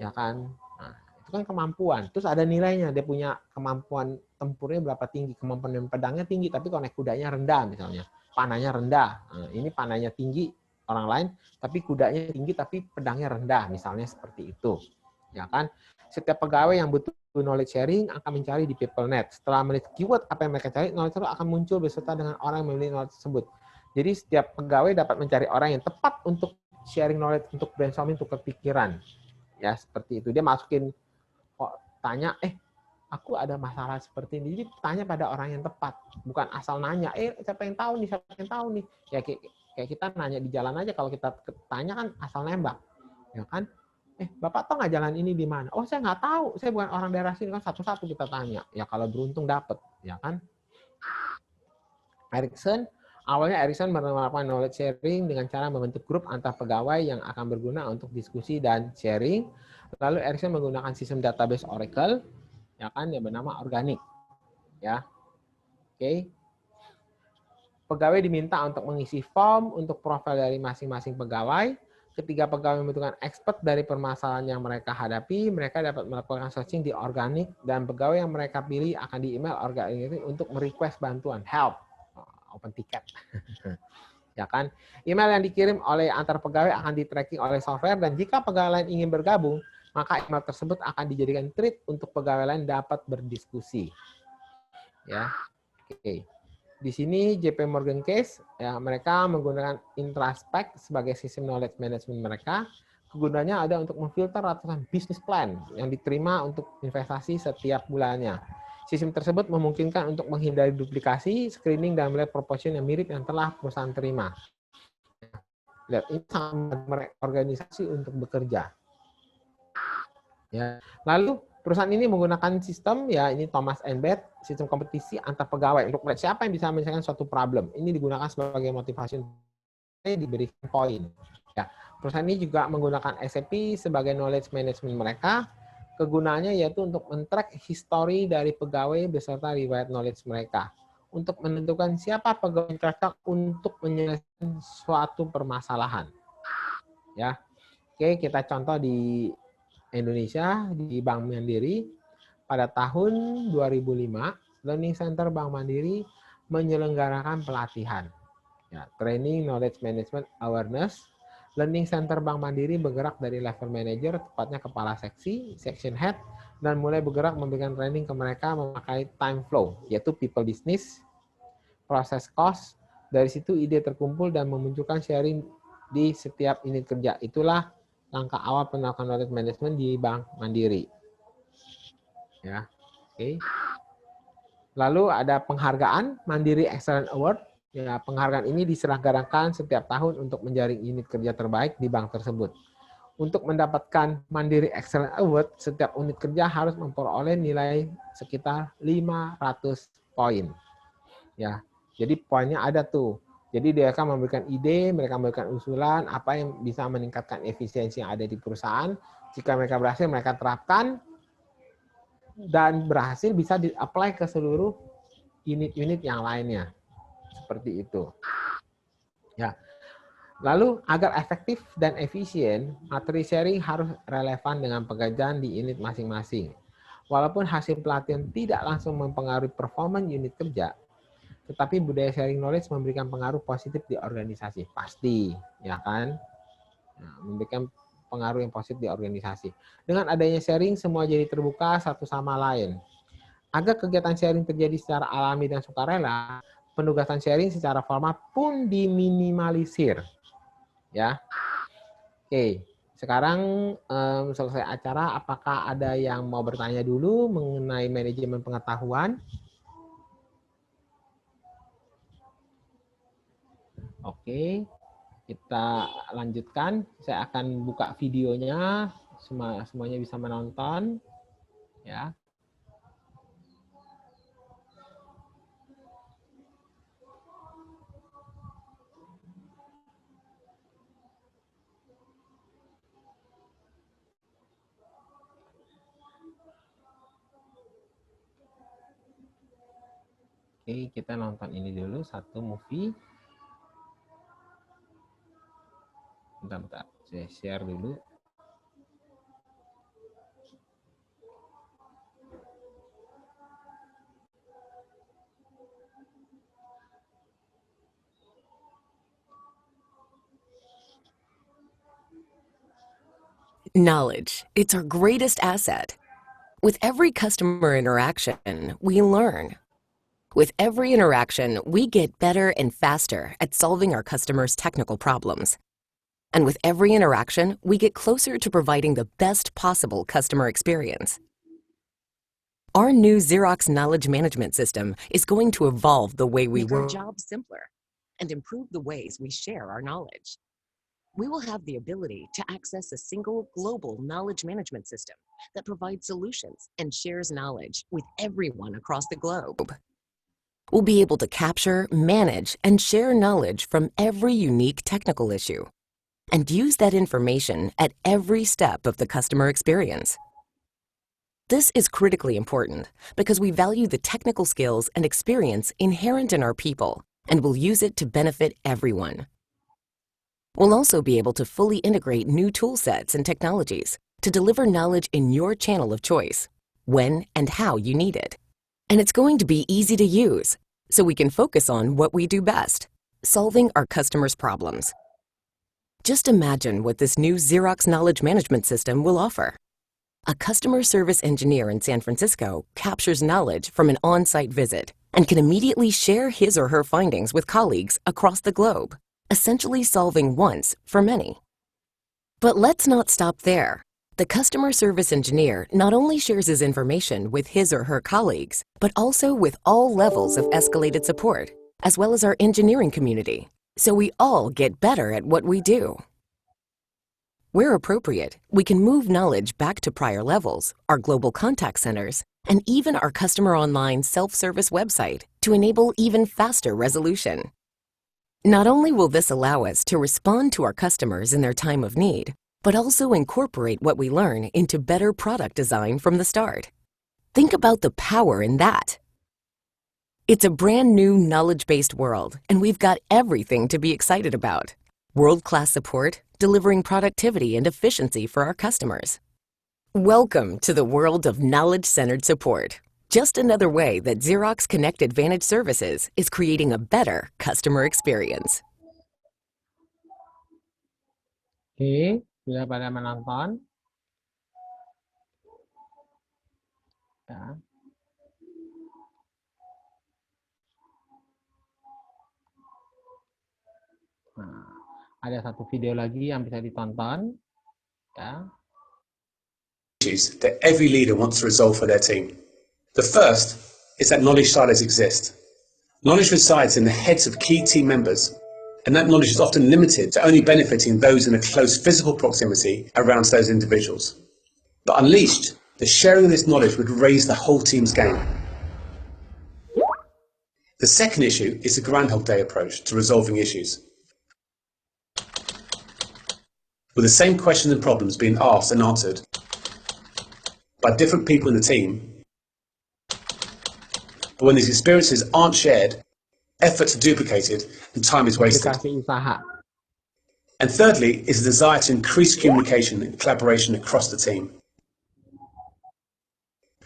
Speaker 1: Ya kan? Nah, itu kan kemampuan. Terus ada nilainya, dia punya kemampuan tempurnya berapa tinggi, kemampuan pedangnya tinggi, tapi kalau naik kudanya rendah misalnya. Panahnya rendah. Nah, ini panahnya tinggi orang lain, tapi kudanya tinggi, tapi pedangnya rendah, misalnya seperti itu. Ya kan? Setiap pegawai yang butuh knowledge sharing akan mencari di PeopleNet. Setelah melihat keyword apa yang mereka cari, knowledge itu akan muncul beserta dengan orang yang memiliki knowledge tersebut. Jadi setiap pegawai dapat mencari orang yang tepat untuk sharing knowledge, untuk brainstorming, untuk kepikiran. Ya, seperti itu. Dia masukin, tanya, aku ada masalah seperti ini. Jadi tanya pada orang yang tepat, bukan asal nanya, siapa yang tahu nih, siapa yang tahu nih. Ya kayak kita nanya di jalan aja, kalau kita tanya kan asal nembak. Ya kan? Bapak tahu nggak jalan ini di mana? Oh, saya nggak tahu. Saya bukan orang daerah sini. Kan satu-satu kita tanya. Ya kalau beruntung dapat, ya kan? Awalnya Ericsson menerapkan knowledge sharing dengan cara membentuk grup antar pegawai yang akan berguna untuk diskusi dan sharing. Lalu Ericsson menggunakan sistem database Oracle, ya kan, yang bernama Organic. Ya, oke. Pegawai diminta untuk mengisi form untuk profil dari masing-masing pegawai. Ketika pegawai membutuhkan expert dari permasalahan yang mereka hadapi, mereka dapat melakukan searching di Organic, dan pegawai yang mereka pilih akan di-email Organic untuk merequest bantuan, help, open ticket. Ya kan? Email yang dikirim oleh antar pegawai akan di-tracking oleh software, dan jika pegawai lain ingin bergabung, maka email tersebut akan dijadikan thread untuk pegawai lain dapat berdiskusi. Ya, oke. Di sini JP Morgan Chase, ya mereka menggunakan Introspect sebagai sistem knowledge management mereka. Kegunaannya ada untuk memfilter ratusan business plan yang diterima untuk investasi setiap bulannya. Sistem tersebut memungkinkan untuk menghindari duplikasi, screening, dan melihat proportion yang mirip yang telah perusahaan terima. Lihat, ini sama organisasi untuk bekerja. Ya. Lalu perusahaan ini menggunakan sistem, ya ini Thomas and Beth, sistem kompetisi antar pegawai untuk melihat siapa yang bisa menyelesaikan suatu problem. Ini digunakan sebagai motivasi diberikan poin. Ya. Perusahaan ini juga menggunakan SAP sebagai knowledge management mereka. Kegunaannya yaitu untuk men-track history dari pegawai beserta riwayat knowledge mereka untuk menentukan siapa pegawai yang cocok untuk menyelesaikan suatu permasalahan. Ya. Oke, kita contoh di Indonesia di Bank Mandiri pada tahun 2005, Learning Center Bank Mandiri menyelenggarakan pelatihan, ya, Training Knowledge Management Awareness. Learning Center Bank Mandiri bergerak dari level manager, tepatnya kepala seksi, section head, dan mulai bergerak memberikan training ke mereka memakai time flow, yaitu people business, proses cost. Dari situ ide terkumpul dan memunculkan sharing di setiap unit kerja. Itulah langkah awal penerapan knowledge management di Bank Mandiri. Ya, oke. Lalu ada penghargaan Mandiri Excellent Award. Ya, penghargaan ini diselenggarakan setiap tahun untuk menjaring unit kerja terbaik di bank tersebut. Untuk mendapatkan Mandiri Excellent Award, setiap unit kerja harus memperoleh nilai sekitar 500 poin. Ya, jadi poinnya ada tuh. Jadi mereka memberikan ide, mereka memberikan usulan apa yang bisa meningkatkan efisiensi yang ada di perusahaan. Jika mereka berhasil, mereka terapkan dan berhasil bisa di-apply ke seluruh unit-unit yang lainnya. Seperti itu. Ya. Lalu agar efektif dan efisien, materi sharing harus relevan dengan pekerjaan di unit masing-masing. Walaupun hasil pelatihan tidak langsung mempengaruhi performa unit kerja, tetapi budaya sharing knowledge memberikan pengaruh positif di organisasi. Pasti, ya kan? Nah, memberikan pengaruh yang positif di organisasi. Dengan adanya sharing, semua jadi terbuka satu sama lain. Agar kegiatan sharing terjadi secara alami dan sukarela, penugasan sharing secara formal pun diminimalisir. Ya, oke. Sekarang selesai acara, apakah ada yang mau bertanya dulu mengenai manajemen pengetahuan? Oke, kita lanjutkan. Saya akan buka videonya, semuanya bisa menonton. Ya. Oke, kita nonton ini dulu, satu movie. Bentar, saya share dulu.
Speaker 2: Knowledge, it's our greatest asset. With every customer interaction, we learn. With every interaction, we get better and faster at solving our customers' technical problems. And with every interaction, we get closer to providing the best possible customer experience. Our new Xerox Knowledge Management System is going to evolve the way we work, make our jobs simpler, and improve the ways we share our knowledge. We will have the ability to access a single global knowledge management system that provides solutions and shares knowledge with everyone across the globe. We'll be able to capture, manage, and share knowledge from every unique technical issue and use that information at every step of the customer experience. This is critically important because we value the technical skills and experience inherent in our people and will use it to benefit everyone. We'll also be able to fully integrate new tool sets and technologies to deliver knowledge in your channel of choice, when and how you need it. And it's going to be easy to use, so we can focus on what we do best, solving our customers' problems. Just imagine what this new Xerox Knowledge Management System will offer. A customer service engineer in San Francisco captures knowledge from an on-site visit and can immediately share his or her findings with colleagues across the globe, essentially solving once for many. But let's not stop there. The customer service engineer not only shares his information with his or her colleagues, but also with all levels of escalated support, as well as our engineering community, so we all get better at what we do. Where appropriate, we can move knowledge back to prior levels, our global contact centers, and even our customer online self-service website to enable even faster resolution. Not only will this allow us to respond to our customers in their time of need, but also incorporate what we learn into better product design from the start. Think about the power in that. It's a brand new knowledge-based world, and we've got everything to be excited about. World-class support, delivering productivity and efficiency for our customers. Welcome to the world of knowledge-centered support. Just another way that Xerox Connect Advantage Services is creating a better customer experience.
Speaker 1: Oke, sudah pada menonton? Ya. Nah, ada satu video lagi yang bisa ditonton. Ya.
Speaker 3: Issues that every leader wants to resolve for their team. The first is that knowledge silos exist. Knowledge resides in the heads of key team members, and that knowledge is often limited to only benefiting those in a close physical proximity around those individuals. But unleashed, the sharing of this knowledge would raise the whole team's game. The second issue is the Groundhog Day approach to resolving issues, with the same questions and problems being asked and answered by different people in the team. But when these experiences aren't shared, efforts are duplicated and time is wasted.
Speaker 1: Aplikasi usaha.
Speaker 3: And thirdly is the desire to increase communication and collaboration across the team,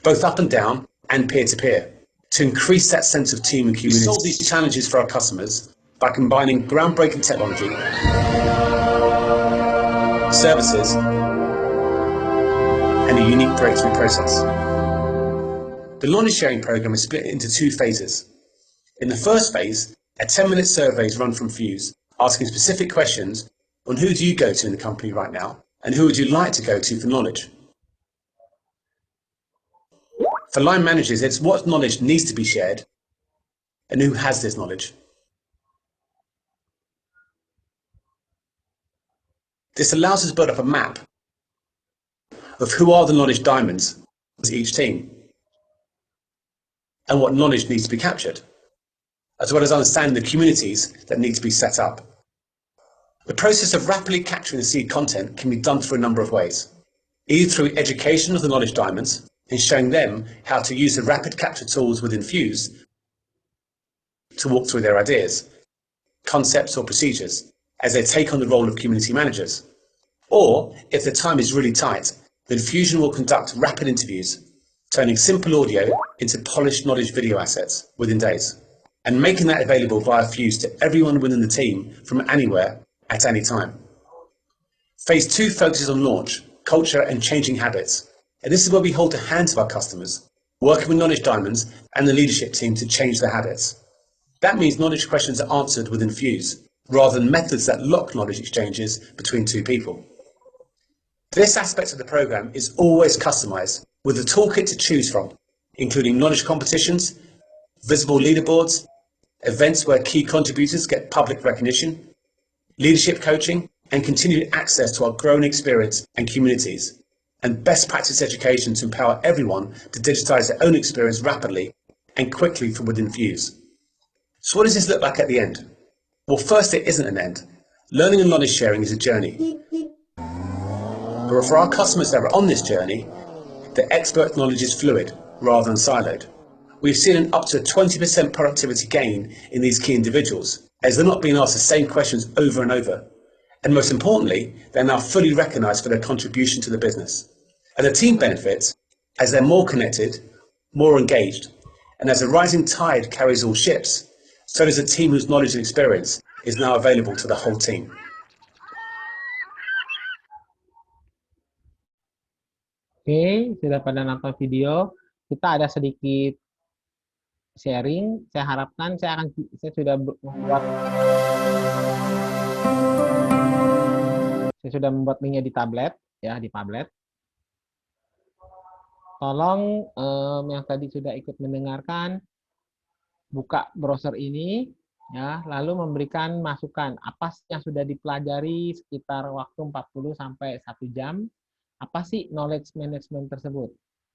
Speaker 3: both up and down and peer-to-peer, to increase that sense of team and community. We solve these challenges for our customers by combining groundbreaking technology, services, and a unique breakthrough process. The knowledge sharing program is split into two phases. In the first phase, a 10-minute survey is run from Fuse, asking specific questions on who do you go to in the company right now, and who would you like to go to for knowledge. For line managers, it's what knowledge needs to be shared and who has this knowledge. This allows us to build up a map of who are the knowledge diamonds as each team, and what knowledge needs to be captured, as well as understanding the communities that need to be set up. The process of rapidly capturing the seed content can be done through a number of ways, either through education of the knowledge diamonds and showing them how to use the rapid capture tools within Fuse to walk through their ideas, concepts or procedures as they take on the role of community managers. Or, if the time is really tight, then Fusion will conduct rapid interviews, turning simple audio into polished knowledge video assets within days, and making that available via Fuse to everyone within the team from anywhere at any time. Phase 2 focuses on launch, culture and changing habits, and this is where we hold the hands of our customers, working with knowledge diamonds and the leadership team to change their habits. That means knowledge questions are answered within Fuse, rather than methods that lock knowledge exchanges between two people. This aspect of the program is always customized, with a toolkit to choose from, including knowledge competitions, visible leaderboards, events where key contributors get public recognition, leadership coaching, and continued access to our growing experience and communities, and best practice education to empower everyone to digitize their own experience rapidly and quickly from within Fuse. So what does this look like at the end? Well, first, it isn't an end. Learning and knowledge sharing is a journey. But for our customers that are on this journey, the expert knowledge is fluid rather than siloed. We've seen an up to 20% productivity gain in these key individuals, as they're not being asked the same questions over and over. And most importantly, they're now fully recognized for their contribution to the business. And the team benefits as they're more connected, more engaged, and as a rising tide carries all ships, so does a team whose knowledge and experience is now available to the whole team.
Speaker 1: Oke, sudah pada nonton video. Kita ada sedikit sharing. Saya harapkan saya sudah membuat linknya di tablet, ya, di Padlet. Tolong yang tadi sudah ikut mendengarkan, buka browser ini, Ya, lalu memberikan masukan apa sih yang sudah dipelajari sekitar waktu 40 sampai 1 jam, apa sih knowledge management tersebut.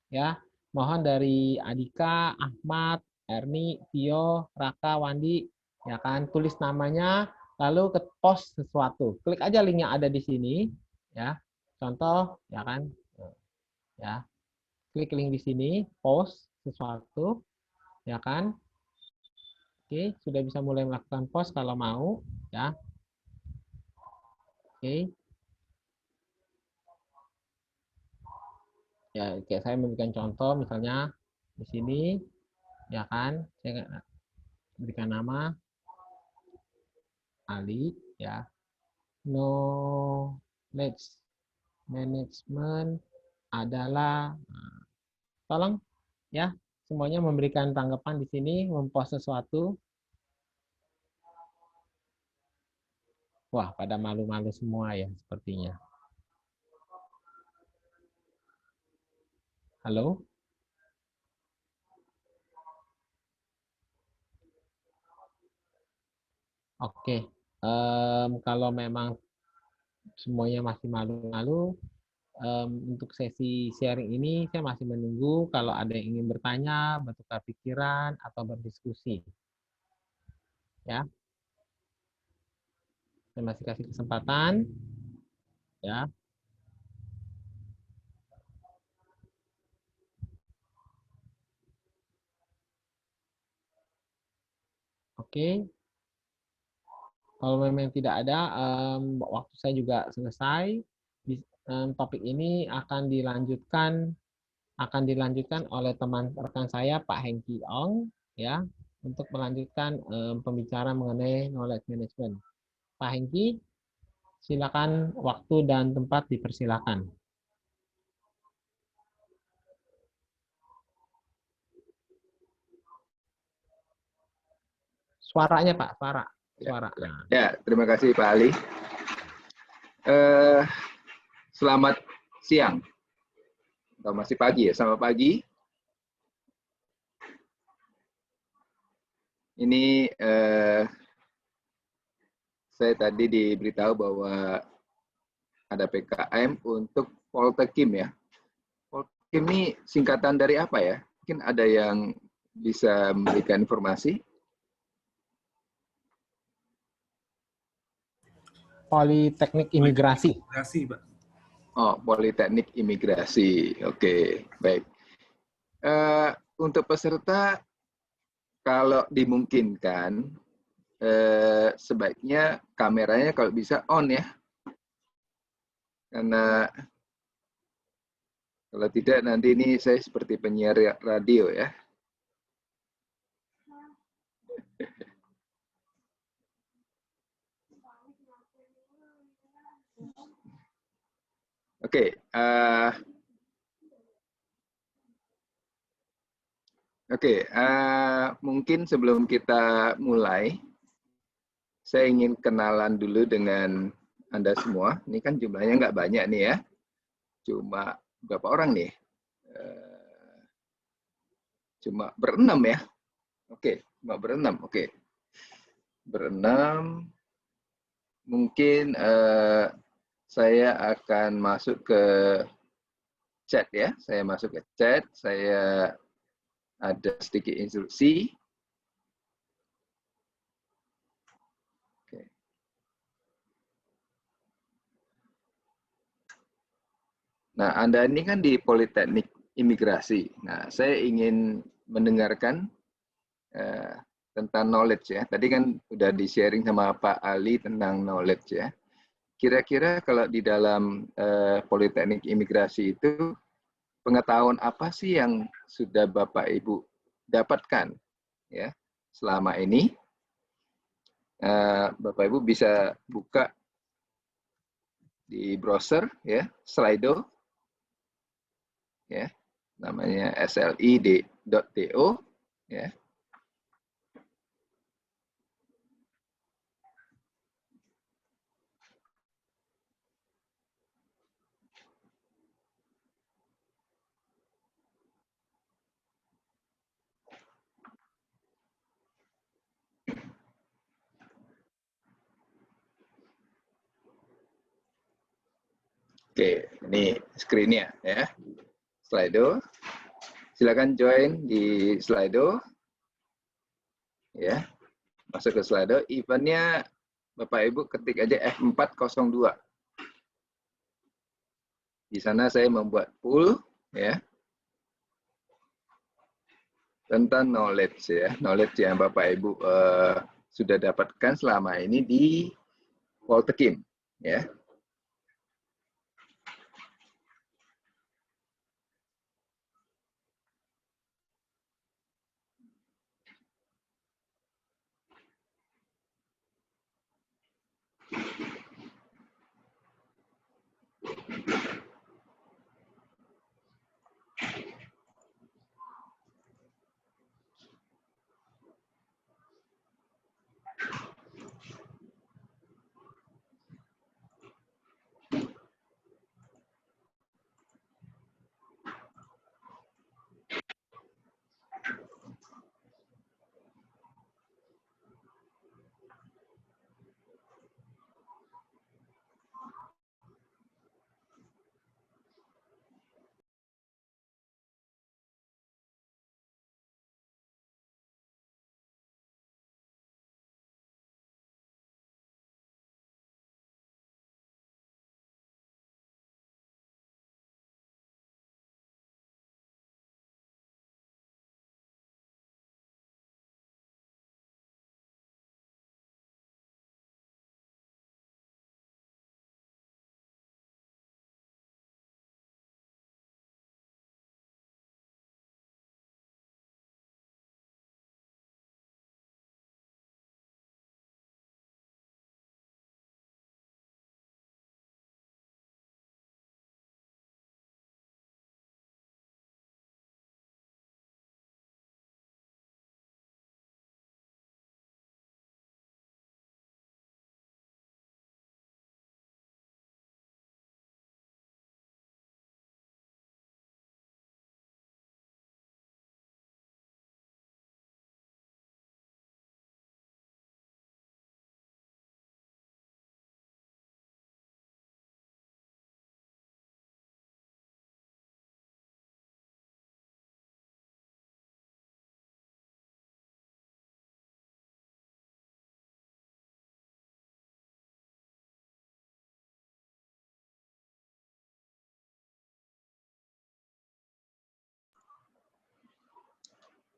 Speaker 1: Ya, mohon dari Adika, Ahmad, Erni, Tio, Raka, Wandi, ya kan, tulis namanya, lalu ke post sesuatu. Klik aja link yang ada di sini, ya. Contoh, ya kan, ya. Klik link di sini, post sesuatu, ya kan. Oke, sudah bisa mulai melakukan post kalau mau, ya. Oke. Ya, kayak saya memberikan contoh misalnya di sini, ya kan, saya berikan nama Ali, ya. Knowledge management adalah, tolong ya semuanya memberikan tanggapan di sini, mempost sesuatu. Wah, pada malu-malu semua ya sepertinya. Halo? Oke. Kalau memang semuanya masih malu-malu, untuk sesi sharing ini saya masih menunggu kalau ada yang ingin bertanya, bertukar pikiran, atau berdiskusi. Ya, saya masih kasih kesempatan. Ya, oke. Kalau memang tidak ada, waktu saya juga selesai. Topik ini akan dilanjutkan oleh teman rekan saya Pak Hengki Ong, ya, untuk melanjutkan pembicaraan mengenai knowledge management. Pak Hengki, silakan, waktu dan tempat dipersilakan. Suaranya Pak, suara. Nah.
Speaker 4: Ya, terima kasih Pak Ali. Selamat siang, atau masih pagi ya? Selamat pagi. Ini saya tadi diberitahu bahwa ada PKM untuk Poltekim ya. Poltekim ini singkatan dari apa ya? Mungkin ada yang bisa memberikan informasi.
Speaker 1: Politeknik Imigrasi.
Speaker 4: Oh, Politeknik Imigrasi. Oke, baik. Untuk peserta, kalau dimungkinkan, sebaiknya kameranya kalau bisa on ya. Karena kalau tidak nanti ini saya seperti penyiar radio ya. Oke, mungkin sebelum kita mulai, saya ingin kenalan dulu dengan Anda semua. Ini kan jumlahnya nggak banyak nih ya, cuma berapa orang nih? Cuma berenam ya. Oke, cuma berenam. Oke, berenam. Mungkin saya akan masuk ke chat ya. Saya masuk ke chat. Saya ada sedikit instruksi. Oke. Nah, Anda ini kan di Politeknik Imigrasi. Nah, saya ingin mendengarkan tentang knowledge ya. Tadi kan udah di-sharing sama Pak Ali tentang knowledge ya. Kira-kira kalau di dalam Politeknik Imigrasi itu pengetahuan apa sih yang sudah Bapak Ibu dapatkan ya selama ini? Bapak Ibu bisa buka di browser ya, Slido ya, namanya slid.to ya. Oke, ini screen-nya ya. Slido. Silakan join di Slido. Ya, masuk ke Slido. Eventnya Bapak Ibu ketik aja F402. Di sana saya membuat pool ya tentang knowledge ya, knowledge yang Bapak Ibu sudah dapatkan selama ini di Poltekim ya.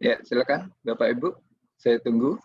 Speaker 4: Ya, silakan Bapak Ibu, saya tunggu.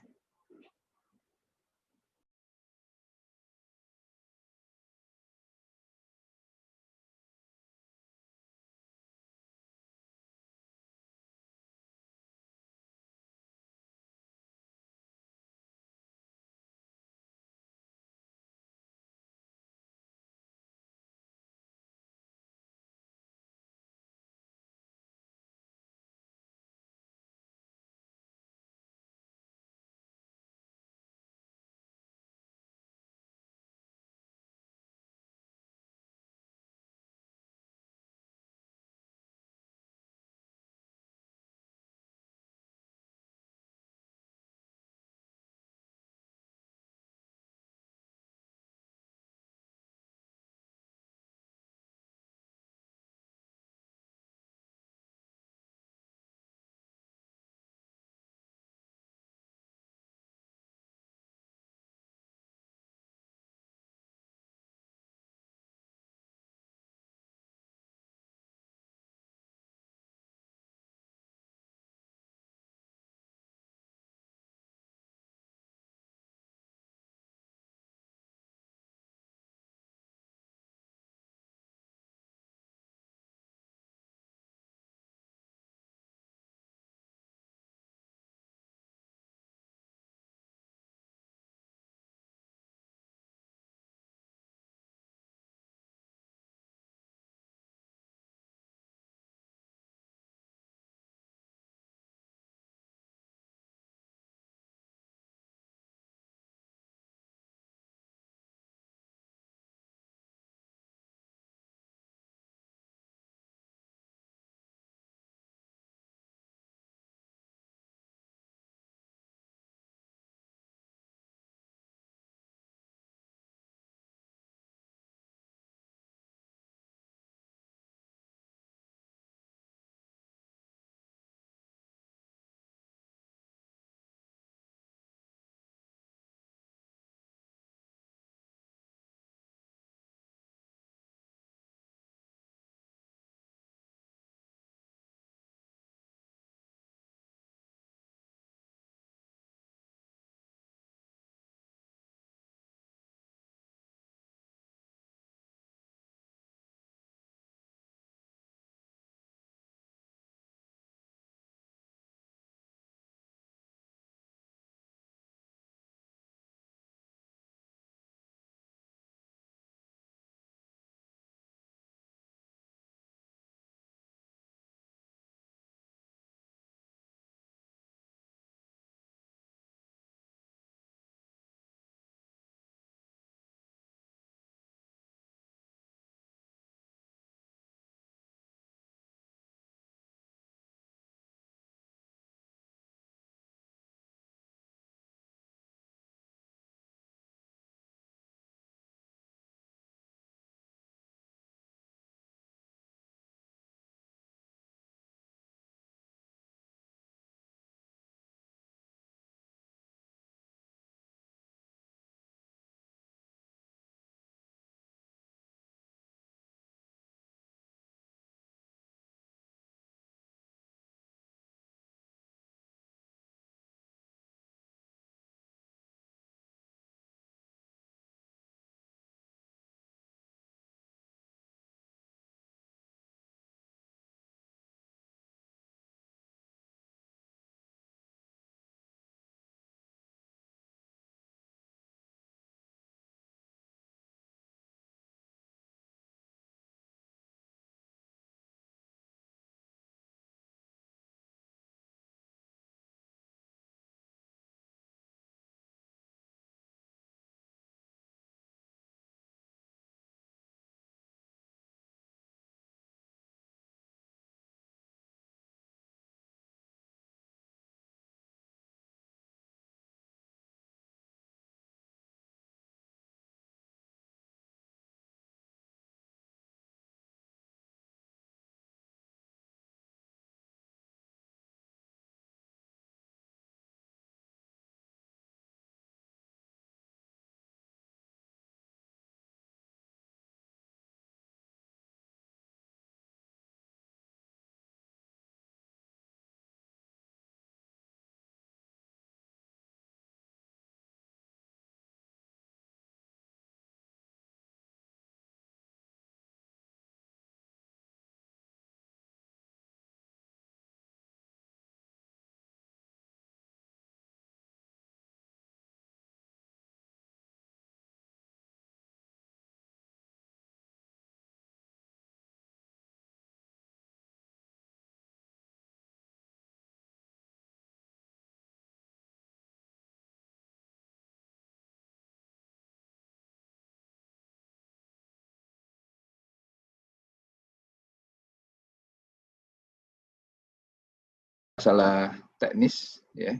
Speaker 4: masalah teknis, ya.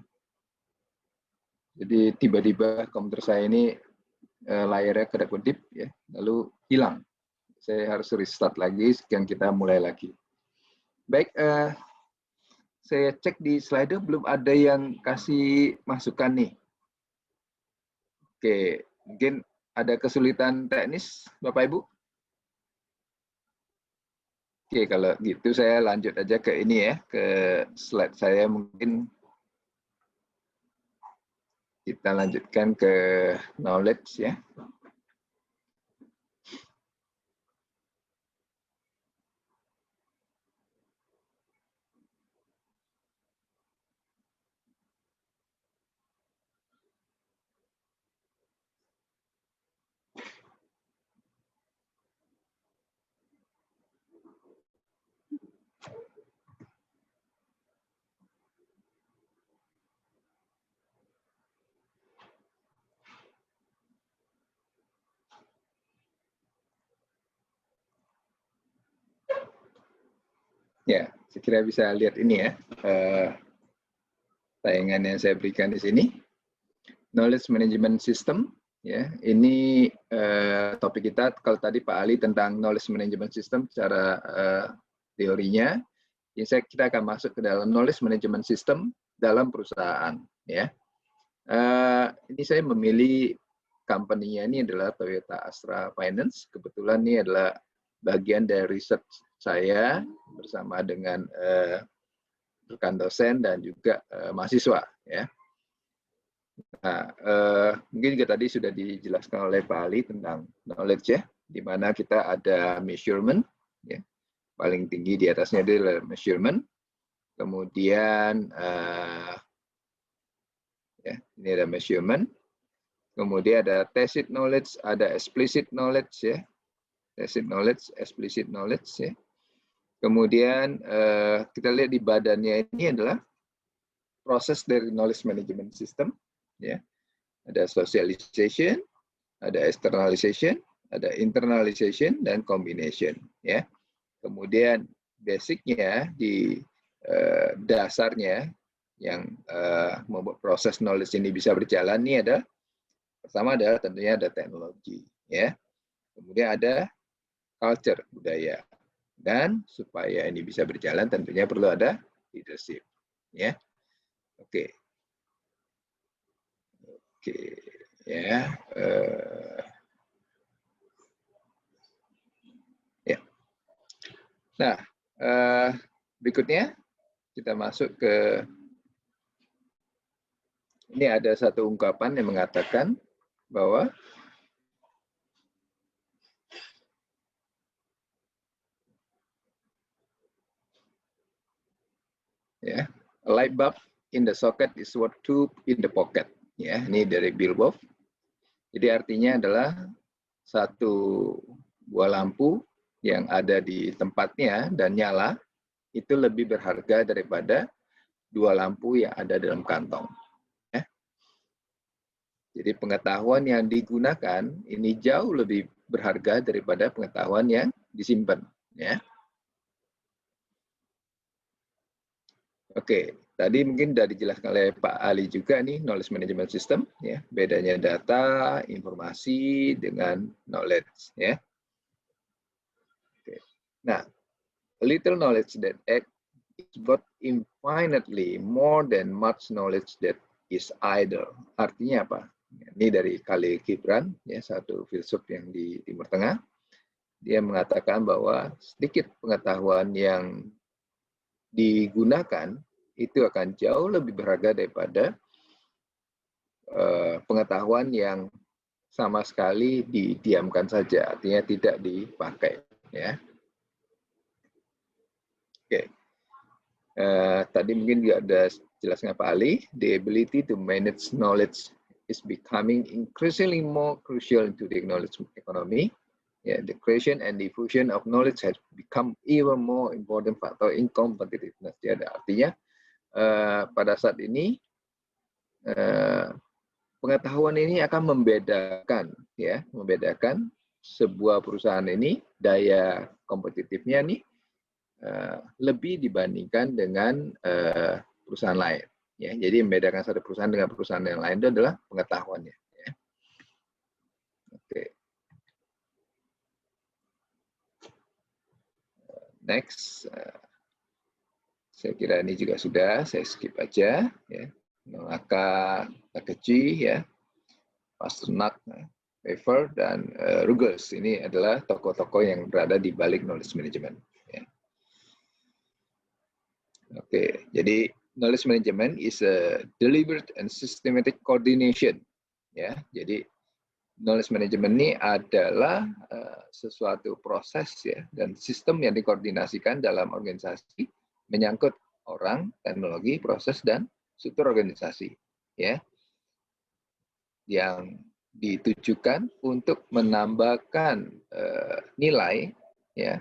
Speaker 4: Jadi tiba-tiba komputer saya ini layarnya kedap-kedip, ya, lalu hilang. Saya harus restart lagi, sekian kita mulai lagi. Baik, saya cek di Slido belum ada yang kasih masukan nih. Oke, mungkin ada kesulitan teknis, Bapak Ibu? Oke, kalau gitu saya lanjut aja ke ini ya, ke slide saya mungkin. Kita lanjutkan ke knowledge ya. Ya, saya kira bisa lihat ini ya, tayangan yang saya berikan di sini. Knowledge Management System, ya. Ini topik kita. Kalau tadi Pak Ali tentang Knowledge Management System secara teorinya, ya kita akan masuk ke dalam Knowledge Management System dalam perusahaan, ya. Ini saya memilih company-nya ini adalah Toyota Astra Finance. Kebetulan ini adalah bagian dari research saya bersama dengan rekan dosen dan juga mahasiswa, ya. Nah, mungkin juga tadi sudah dijelaskan oleh Pak Ali tentang knowledge ya, di mana kita ada measurement, ya, paling tinggi di atasnya adalah measurement, kemudian ya, ini ada measurement, kemudian ada tacit knowledge, ada explicit knowledge ya, tacit knowledge, explicit knowledge ya. Kemudian kita lihat di badannya ini adalah proses dari knowledge management system, ya. Ada socialization, ada externalization, ada internalization dan combination, ya. Kemudian basicnya di dasarnya yang membuat proses knowledge ini bisa berjalan ini ada pertama adalah tentunya ada teknologi, ya. Kemudian ada culture, budaya. Dan supaya ini bisa berjalan tentunya perlu ada leadership, ya. Oke, ya. Ya. Nah, berikutnya kita masuk ke ini ada satu ungkapan yang mengatakan bahwa ya, a light bulb in the socket is worth two in the pocket. Ya, ini dari Bill Wolf. Jadi artinya adalah satu buah lampu yang ada di tempatnya dan nyala itu lebih berharga daripada dua lampu yang ada dalam kantong. Ya. Jadi pengetahuan yang digunakan ini jauh lebih berharga daripada pengetahuan yang disimpan. Ya. Oke, tadi mungkin sudah dijelaskan oleh Pak Ali juga nih knowledge management system, ya, bedanya data, informasi dengan knowledge, ya. Oke. Nah, a little knowledge that acts is but infinitely more than much knowledge that is idle. Artinya apa? Ini dari Khalil Gibran, ya, satu filsuf yang di Timur Tengah. Dia mengatakan bahwa sedikit pengetahuan yang digunakan itu akan jauh lebih berharga daripada pengetahuan yang sama sekali didiamkan saja, artinya tidak dipakai. Ya. Oke. Tadi mungkin juga ada jelasnya Pak Ali, the ability to manage knowledge is becoming increasingly more crucial into the knowledge economy. Yeah, the creation and diffusion of knowledge has become even more important factor in competitiveness. Ya, artinya pada saat ini pengetahuan ini akan membedakan sebuah perusahaan ini daya kompetitifnya nih lebih dibandingkan dengan perusahaan lain. Ya, jadi membedakan satu perusahaan dengan perusahaan yang lain itu adalah pengetahuannya. Ya. Oke. Next, saya kira ini juga sudah, saya skip aja. Ya. Melaka Takechi, ya, Pasternak, Pfeffer, dan Ruggles. Ini adalah tokoh-tokoh yang berada di balik knowledge management. Ya. Oke, jadi knowledge management is a deliberate and systematic coordination. Ya, jadi knowledge management ini adalah sesuatu proses ya dan sistem yang dikoordinasikan dalam organisasi menyangkut orang, teknologi, proses dan struktur organisasi ya yang ditujukan untuk menambahkan nilai ya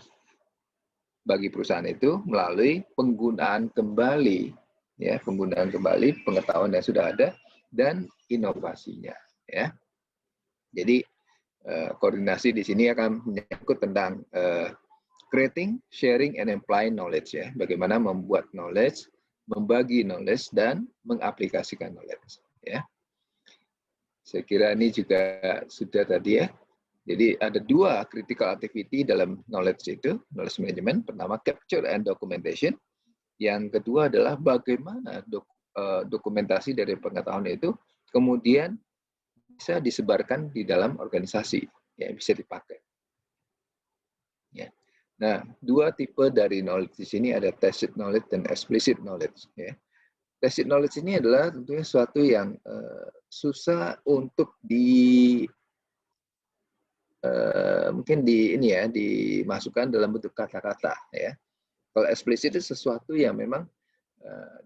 Speaker 4: bagi perusahaan itu melalui penggunaan kembali pengetahuan yang sudah ada dan inovasinya ya. Jadi koordinasi di sini akan menyangkut tentang creating, sharing, and applying knowledge ya. Bagaimana membuat knowledge, membagi knowledge dan mengaplikasikan knowledge ya. Saya kira ini juga sudah tadi ya. Jadi ada dua critical activity dalam knowledge itu, knowledge management. Pertama capture and documentation. Yang kedua adalah bagaimana dokumentasi dari pengetahuan itu kemudian bisa disebarkan di dalam organisasi, ya bisa dipakai. Ya. Nah, dua tipe dari knowledge di sini ada tacit knowledge dan explicit knowledge. Ya. Tacit knowledge ini adalah tentunya sesuatu yang susah untuk mungkin dimasukkan dalam bentuk kata-kata ya. Kalau explicit itu sesuatu yang memang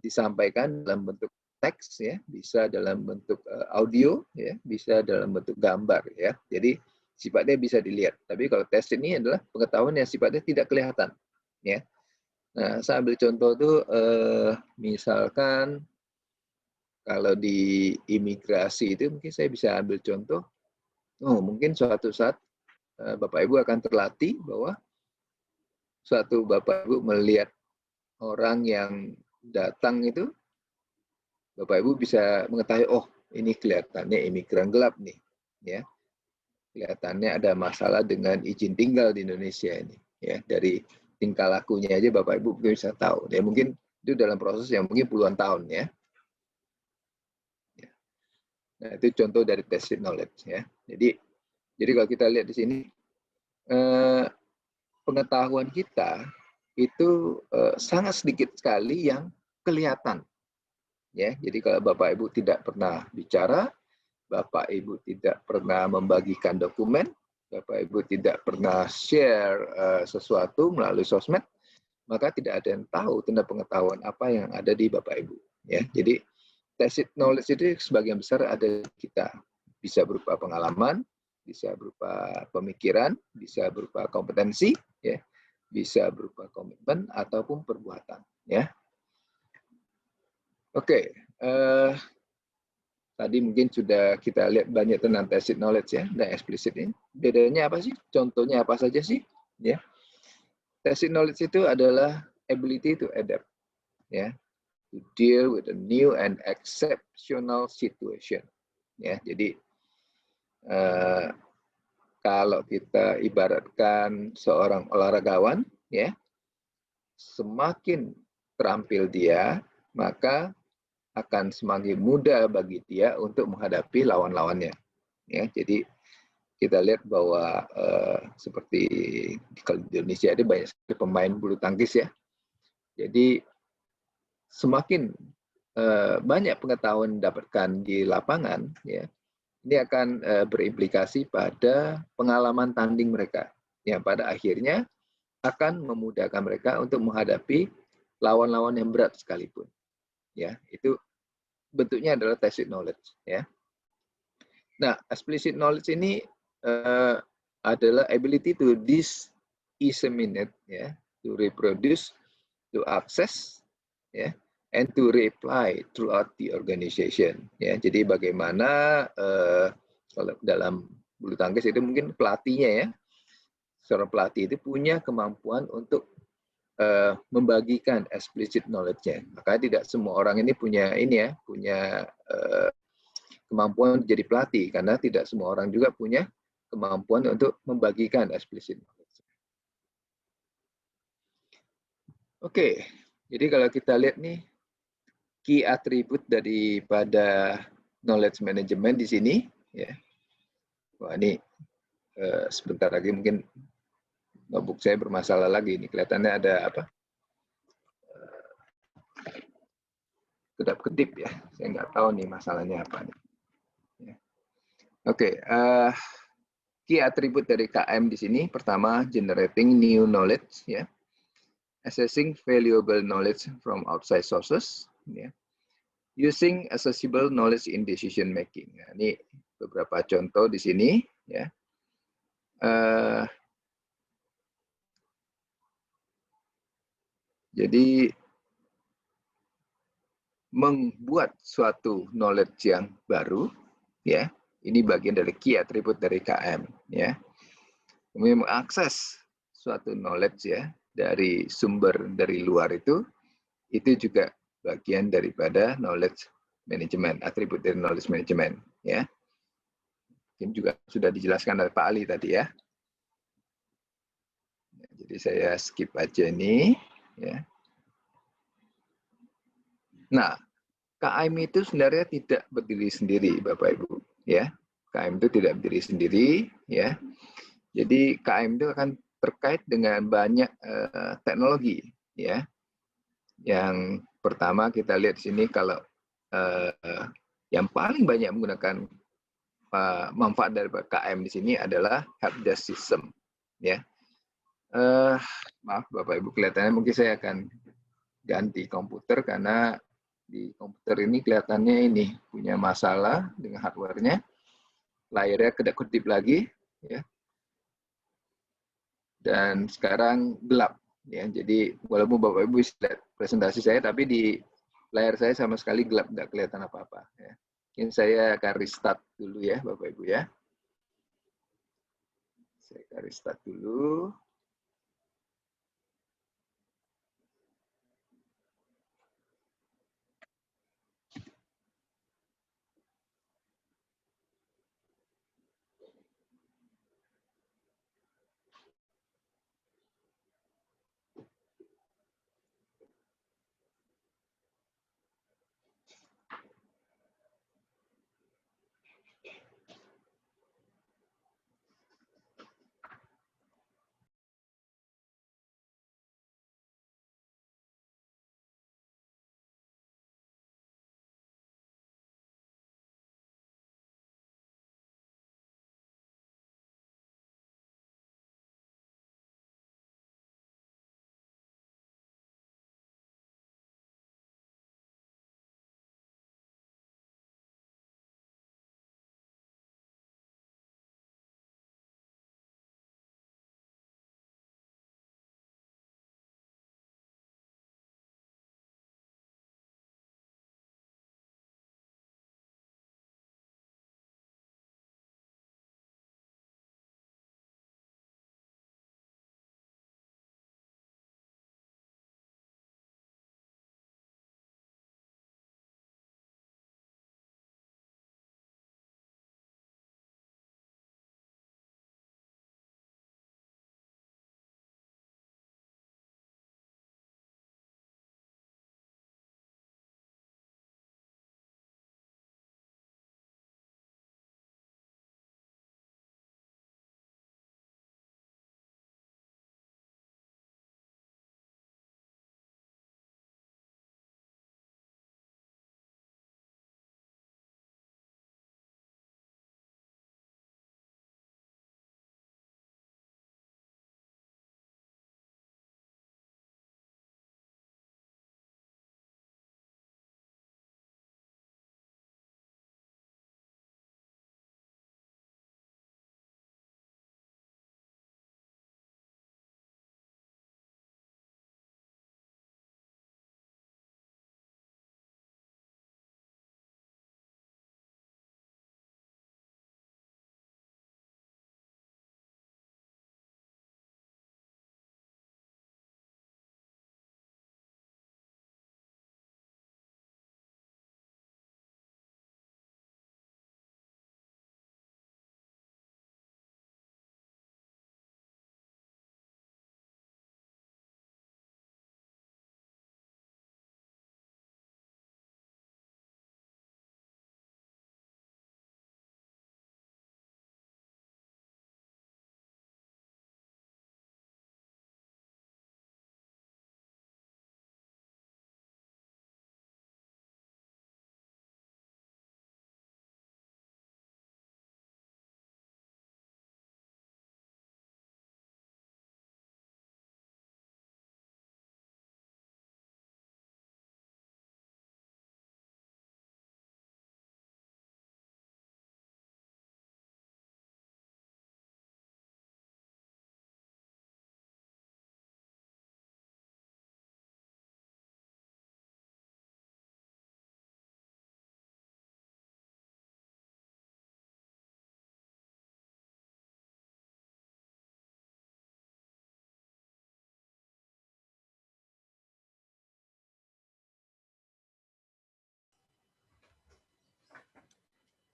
Speaker 4: disampaikan dalam bentuk teks ya, bisa dalam bentuk audio ya, bisa dalam bentuk gambar ya. Jadi sifatnya bisa dilihat. Tapi kalau tacit ini adalah pengetahuan yang sifatnya tidak kelihatan ya. Nah, saya ambil contoh tuh misalkan kalau di imigrasi itu mungkin saya bisa ambil contoh. Oh, mungkin suatu saat Bapak Ibu akan terlatih bahwa suatu Bapak Ibu melihat orang yang datang itu, Bapak Ibu bisa mengetahui, oh ini kelihatannya imigran gelap nih, ya. Kelihatannya ada masalah dengan izin tinggal di Indonesia ini, ya. Dari tingkah lakunya aja Bapak Ibu bisa tahu. Ya mungkin itu dalam proses yang mungkin puluhan tahun, ya. Nah itu contoh dari tacit knowledge, ya. Jadi kalau kita lihat di sini, pengetahuan kita itu sangat sedikit sekali yang kelihatan. Ya, jadi kalau Bapak Ibu tidak pernah bicara, Bapak Ibu tidak pernah membagikan dokumen, Bapak Ibu tidak pernah share sesuatu melalui sosmed, maka tidak ada yang tahu tentang pengetahuan apa yang ada di Bapak Ibu. Ya, jadi tacit knowledge itu sebagian besar ada di kita. Bisa berupa pengalaman, bisa berupa pemikiran, bisa berupa kompetensi, ya, bisa berupa komitmen ataupun perbuatan, ya. Oke, tadi mungkin sudah kita lihat banyak tentang tacit knowledge ya dan explicit ini. Bedanya apa sih? Contohnya apa saja sih? Ya, tacit knowledge itu adalah ability to adapt, ya, to deal with a new and exceptional situation. Ya, jadi kalau kita ibaratkan seorang olahragawan, ya, semakin terampil dia, maka akan semakin mudah bagi dia untuk menghadapi lawan-lawannya. Ya, jadi kita lihat bahwa seperti di Indonesia ada banyak sekali pemain bulu tangkis ya. Jadi semakin banyak pengetahuan didapatkan di lapangan, ya, ini akan berimplikasi pada pengalaman tanding mereka, yang pada akhirnya akan memudahkan mereka untuk menghadapi lawan-lawan yang berat sekalipun. Ya, itu bentuknya adalah tacit knowledge. Ya. Nah, explicit knowledge ini adalah ability to disseminate, ya, to reproduce, to access, ya, and to reapply throughout the organization. Ya, jadi bagaimana kalau dalam bulu tangkis itu mungkin pelatihnya ya, seorang pelatih itu punya kemampuan untuk membagikan explicit knowledge-nya. Maka tidak semua orang ini punya kemampuan jadi pelatih, karena tidak semua orang juga punya kemampuan untuk membagikan explicit knowledge. Oke, jadi kalau kita lihat nih key attribute daripada knowledge management di sini, ya. Wah, ini sebentar lagi mungkin notebook saya bermasalah lagi. Ini kelihatannya ada apa? Kedap-kedip ya. Saya nggak tahu nih masalahnya apa nih. Ya. Oke, key attribute dari KM di sini pertama generating new knowledge, ya. Assessing valuable knowledge from outside sources, ya. Using accessible knowledge in decision making. Nah, ini beberapa contoh di sini, ya. Jadi membuat suatu knowledge yang baru, ya, ini bagian dari key attribute dari KM, ya. Kemudian mengakses suatu knowledge, ya, dari sumber dari luar itu juga bagian daripada knowledge management, atribut dari knowledge management, ya. Mungkin juga sudah dijelaskan oleh Pak Ali tadi, ya. Jadi saya skip aja ini, ya. Nah, KM itu sebenarnya tidak berdiri sendiri, Bapak Ibu, ya. KM itu tidak berdiri sendiri, ya. Jadi KM itu akan terkait dengan banyak teknologi, ya. Yang pertama kita lihat di sini kalau yang paling banyak menggunakan manfaat dari KM di sini adalah helpdesk system, ya. Maaf Bapak Ibu, kelihatannya mungkin saya akan ganti komputer karena di komputer ini kelihatannya ini punya masalah dengan hardware-nya, layarnya kedap-kedip lagi, ya. Dan sekarang gelap, ya. Jadi walaupun Bapak Ibu bisa lihat presentasi saya, tapi di layar saya sama sekali gelap, nggak kelihatan apa-apa, ya. Mungkin saya akan restart dulu ya Bapak Ibu, ya. Saya akan restart dulu.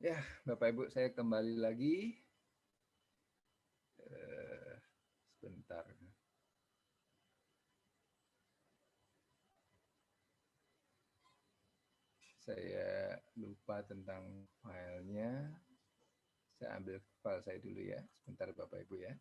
Speaker 4: Ya, Bapak Ibu, saya kembali lagi. Sebentar. Saya lupa tentang filenya. Saya ambil file saya dulu ya. Sebentar Bapak Ibu ya.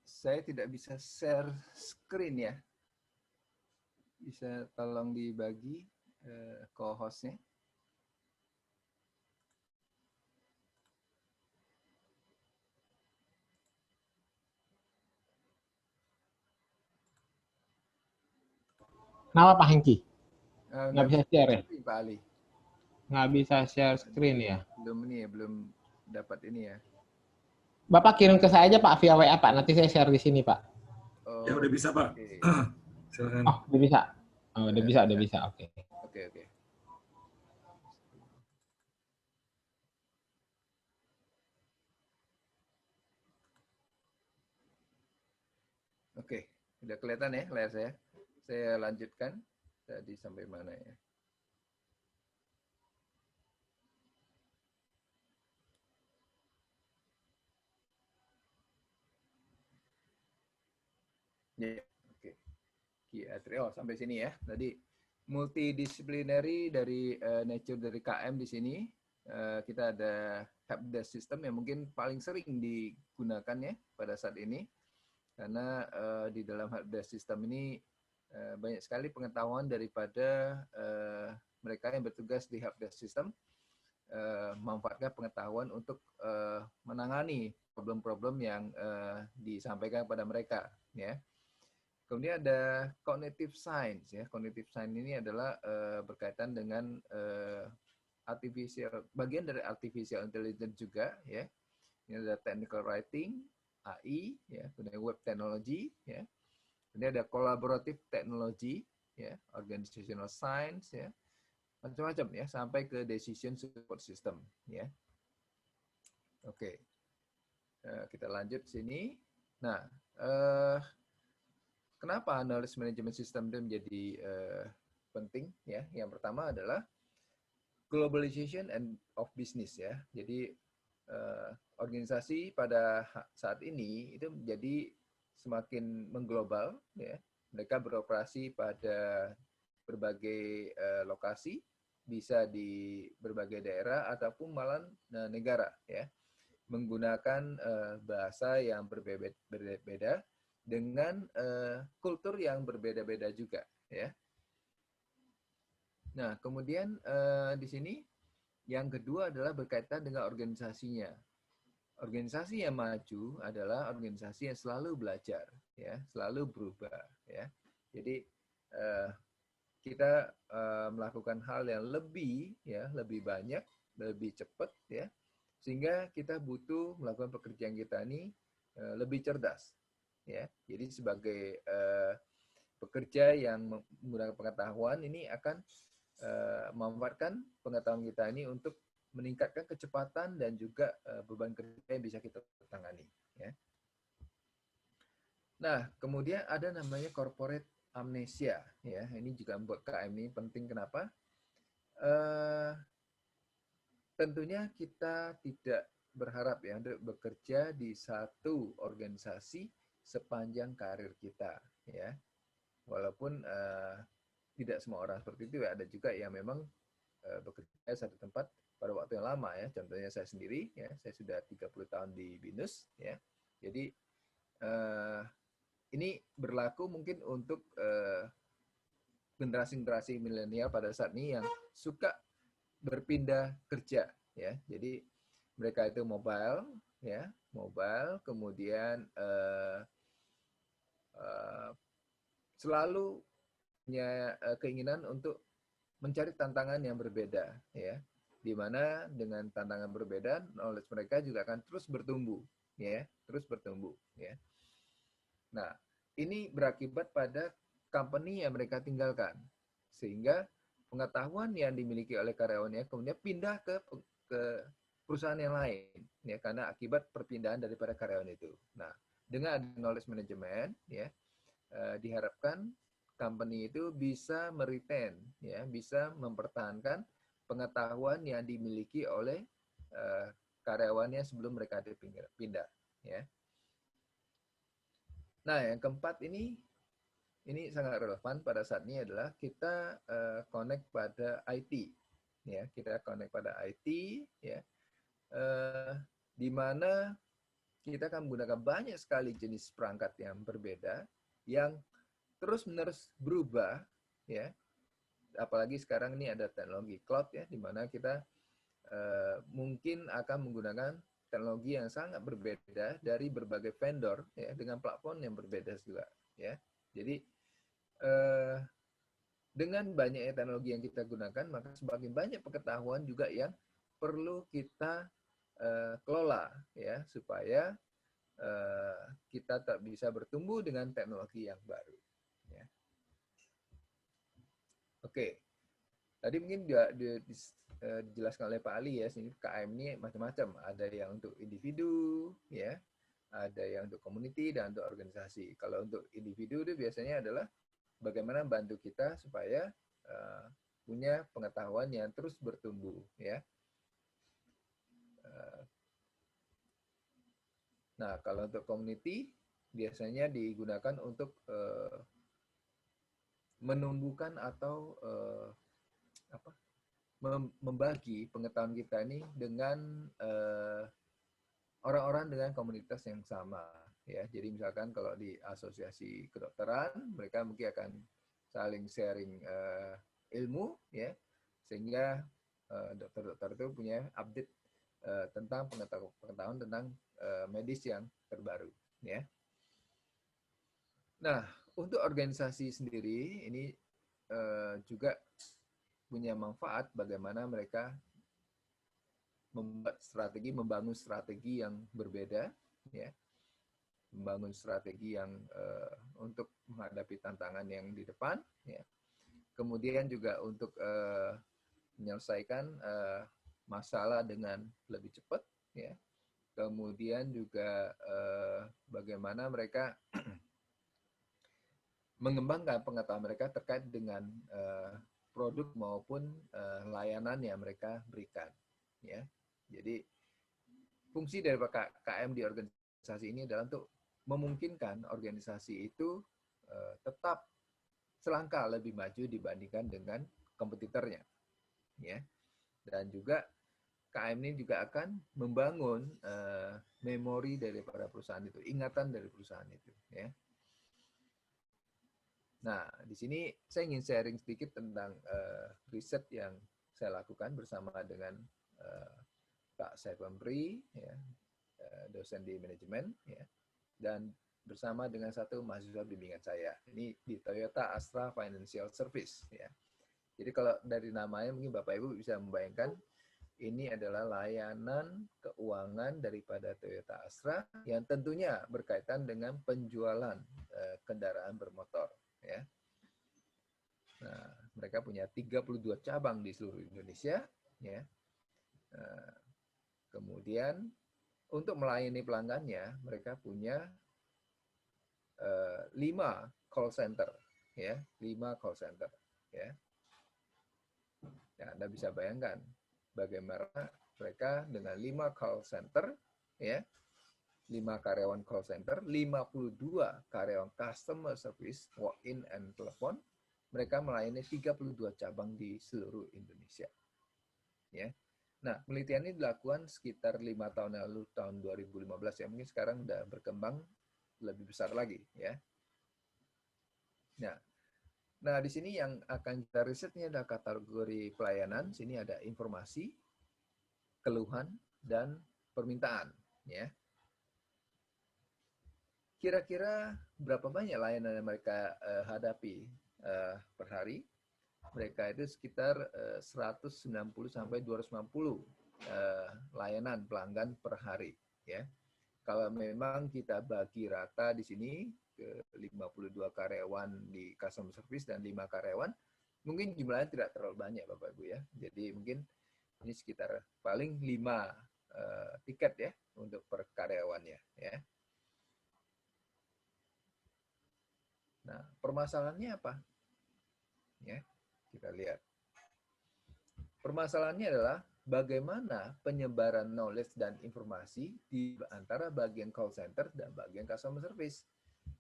Speaker 4: Saya tidak bisa share screen ya. Bisa tolong dibagi co-hostnya.
Speaker 1: Kenapa Pak Hengki? Nggak
Speaker 4: Nggak
Speaker 1: bisa
Speaker 4: bisa
Speaker 1: share ya?
Speaker 4: screen, Pak Ali.
Speaker 1: Nggak bisa share screen ya?
Speaker 4: Belum dapat ini ya.
Speaker 1: Bapak kirim ke saya aja Pak via WA Pak. Nanti saya share di sini Pak.
Speaker 3: Ya udah bisa Pak.
Speaker 4: Oke.
Speaker 3: Silakan.
Speaker 1: Oh, udah bisa. Oh, udah bisa. Oke.
Speaker 4: Oke. Oke, udah kelihatan ya layar saya. Saya lanjutkan tadi sampai mana ya? Ya, oke. Sampai sini ya. Tadi multidisciplinary dari nature dari KM di sini. Kita ada helpdesk system yang mungkin paling sering digunakan ya pada saat ini. Karena di dalam helpdesk system ini banyak sekali pengetahuan daripada mereka yang bertugas di helpdesk system memanfaatkan pengetahuan untuk menangani problem-problem yang disampaikan kepada mereka ya. Kemudian ada cognitive science ya. Cognitive science ini adalah berkaitan dengan bagian dari artificial intelligence juga ya. Ini ada technical writing, AI ya, kemudian web technology ya. Kemudian ada collaborative technology ya, organizational science ya. Macam-macam ya, sampai ke decision support system ya. Oke. Kita lanjut sini. Nah, kenapa knowledge management system itu menjadi penting ya? Yang pertama adalah globalization of business ya. Jadi organisasi pada saat ini itu menjadi semakin mengglobal ya. Mereka beroperasi pada berbagai lokasi, bisa di berbagai daerah ataupun malah negara ya. Menggunakan bahasa yang berbeda dengan kultur yang berbeda-beda juga ya. Nah, kemudian di sini yang kedua adalah berkaitan dengan organisasinya. Organisasi yang maju adalah organisasi yang selalu belajar, ya, selalu berubah, ya. Jadi kita melakukan hal yang lebih, ya, lebih banyak, lebih cepat, ya, sehingga kita butuh melakukan pekerjaan kita ini lebih cerdas, ya. Jadi sebagai pekerja yang menggunakan pengetahuan ini akan memanfaatkan pengetahuan kita ini untuk meningkatkan kecepatan dan juga beban kerja yang bisa kita tangani. Ya. Nah, kemudian ada namanya corporate amnesia. Ya, ini juga buat KM ini penting. Kenapa? Tentunya kita tidak berharap ya untuk bekerja di satu organisasi sepanjang karir kita. Ya, walaupun tidak semua orang seperti itu. Ada juga yang memang bekerja satu tempat pada waktu yang lama ya. Contohnya saya sendiri ya, saya sudah 30 tahun di BINUS ya. Jadi ini berlaku mungkin untuk generasi-generasi milenial pada saat ini yang suka berpindah kerja ya. Jadi mereka itu mobile ya, mobile kemudian selalu punya keinginan untuk mencari tantangan yang berbeda ya, di mana dengan tantangan berbeda knowledge mereka juga akan terus bertumbuh ya, terus bertumbuh ya. Nah, ini berakibat pada company yang mereka tinggalkan, sehingga pengetahuan yang dimiliki oleh karyawannya kemudian pindah ke perusahaan yang lain ya, karena akibat perpindahan daripada karyawan itu. Nah, dengan knowledge management ya, diharapkan company itu bisa meretain, ya, bisa mempertahankan pengetahuan yang dimiliki oleh karyawannya sebelum mereka pindah, ya. Nah, yang keempat ini sangat relevan pada saat ini adalah kita connect pada IT, ya, kita connect pada IT, ya, di mana kita akan menggunakan banyak sekali jenis perangkat yang berbeda yang terus-menerus berubah ya, apalagi sekarang ini ada teknologi cloud ya, di mana kita mungkin akan menggunakan teknologi yang sangat berbeda dari berbagai vendor ya, dengan platform yang berbeda juga ya. Jadi dengan banyaknya teknologi yang kita gunakan, maka semakin banyak pengetahuan juga yang perlu kita kelola ya, supaya kita tak bisa bertumbuh dengan teknologi yang baru. Ya. Oke, tadi mungkin dijelaskan oleh Pak Ali ya, sini KM ini macam-macam. Ada yang untuk individu, ya, ada yang untuk community dan untuk organisasi. Kalau untuk individu itu biasanya adalah bagaimana bantu kita supaya punya pengetahuan yang terus bertumbuh, ya. Nah, kalau untuk community biasanya digunakan untuk menumbuhkan atau membagi pengetahuan kita ini dengan orang-orang dengan komunitas yang sama, ya. Jadi misalkan kalau di asosiasi kedokteran, mereka mungkin akan saling sharing ilmu, ya, sehingga dokter-dokter itu punya update tentang pengetahuan tentang medis yang terbaru, ya. Nah, untuk organisasi sendiri ini juga punya manfaat bagaimana mereka membangun strategi yang berbeda, ya, membangun strategi yang untuk menghadapi tantangan yang di depan, ya. Kemudian juga untuk menyelesaikan masalah dengan lebih cepat, ya. Kemudian juga bagaimana mereka mengembangkan pengetahuan mereka terkait dengan produk maupun layanan yang mereka berikan, ya. Jadi fungsi dari KM di organisasi ini adalah untuk memungkinkan organisasi itu tetap selangkah lebih maju dibandingkan dengan kompetitornya, ya. Dan juga KM ini juga akan membangun memori daripada perusahaan itu, ingatan dari perusahaan itu, ya. Nah, di sini saya ingin sharing sedikit tentang riset yang saya lakukan bersama dengan Pak Saifam Pri, ya, dosen di manajemen, ya, dan bersama dengan satu mahasiswa bimbingan saya. Ini di Toyota Astra Financial Service, ya. Jadi kalau dari namanya mungkin Bapak Ibu bisa membayangkan ini adalah layanan keuangan daripada Toyota Astra yang tentunya berkaitan dengan penjualan kendaraan bermotor, ya. Nah, mereka punya 32 cabang di seluruh Indonesia, ya. Kemudian untuk melayani pelanggannya, mereka punya 5 call center, ya, 5 call center, ya. Nah, Anda bisa bayangkan bagaimana mereka dengan 5 call center, ya, 5 karyawan call center, 52 karyawan customer service, walk-in and telepon, mereka melayani 32 cabang di seluruh Indonesia, ya. Nah, penelitian ini dilakukan sekitar 5 tahun lalu, tahun 2015, ya. Mungkin sekarang sudah berkembang lebih besar lagi, ya. Nah, di sini yang akan kita risetnya adalah kategori pelayanan. Sini ada informasi, keluhan, dan permintaan, ya. Kira-kira berapa banyak layanan yang mereka hadapi per hari? Mereka itu sekitar 190 sampai 250 layanan pelanggan per hari, ya. Kalau memang kita bagi rata di sini ke 52 karyawan di customer service dan 5 karyawan, mungkin jumlahnya tidak terlalu banyak Bapak Ibu, ya. Jadi mungkin ini sekitar paling 5 tiket, ya, untuk per karyawannya, ya. Nah, permasalahannya apa? Ya, kita lihat. Permasalahannya adalah bagaimana penyebaran knowledge dan informasi di antara bagian call center dan bagian customer service.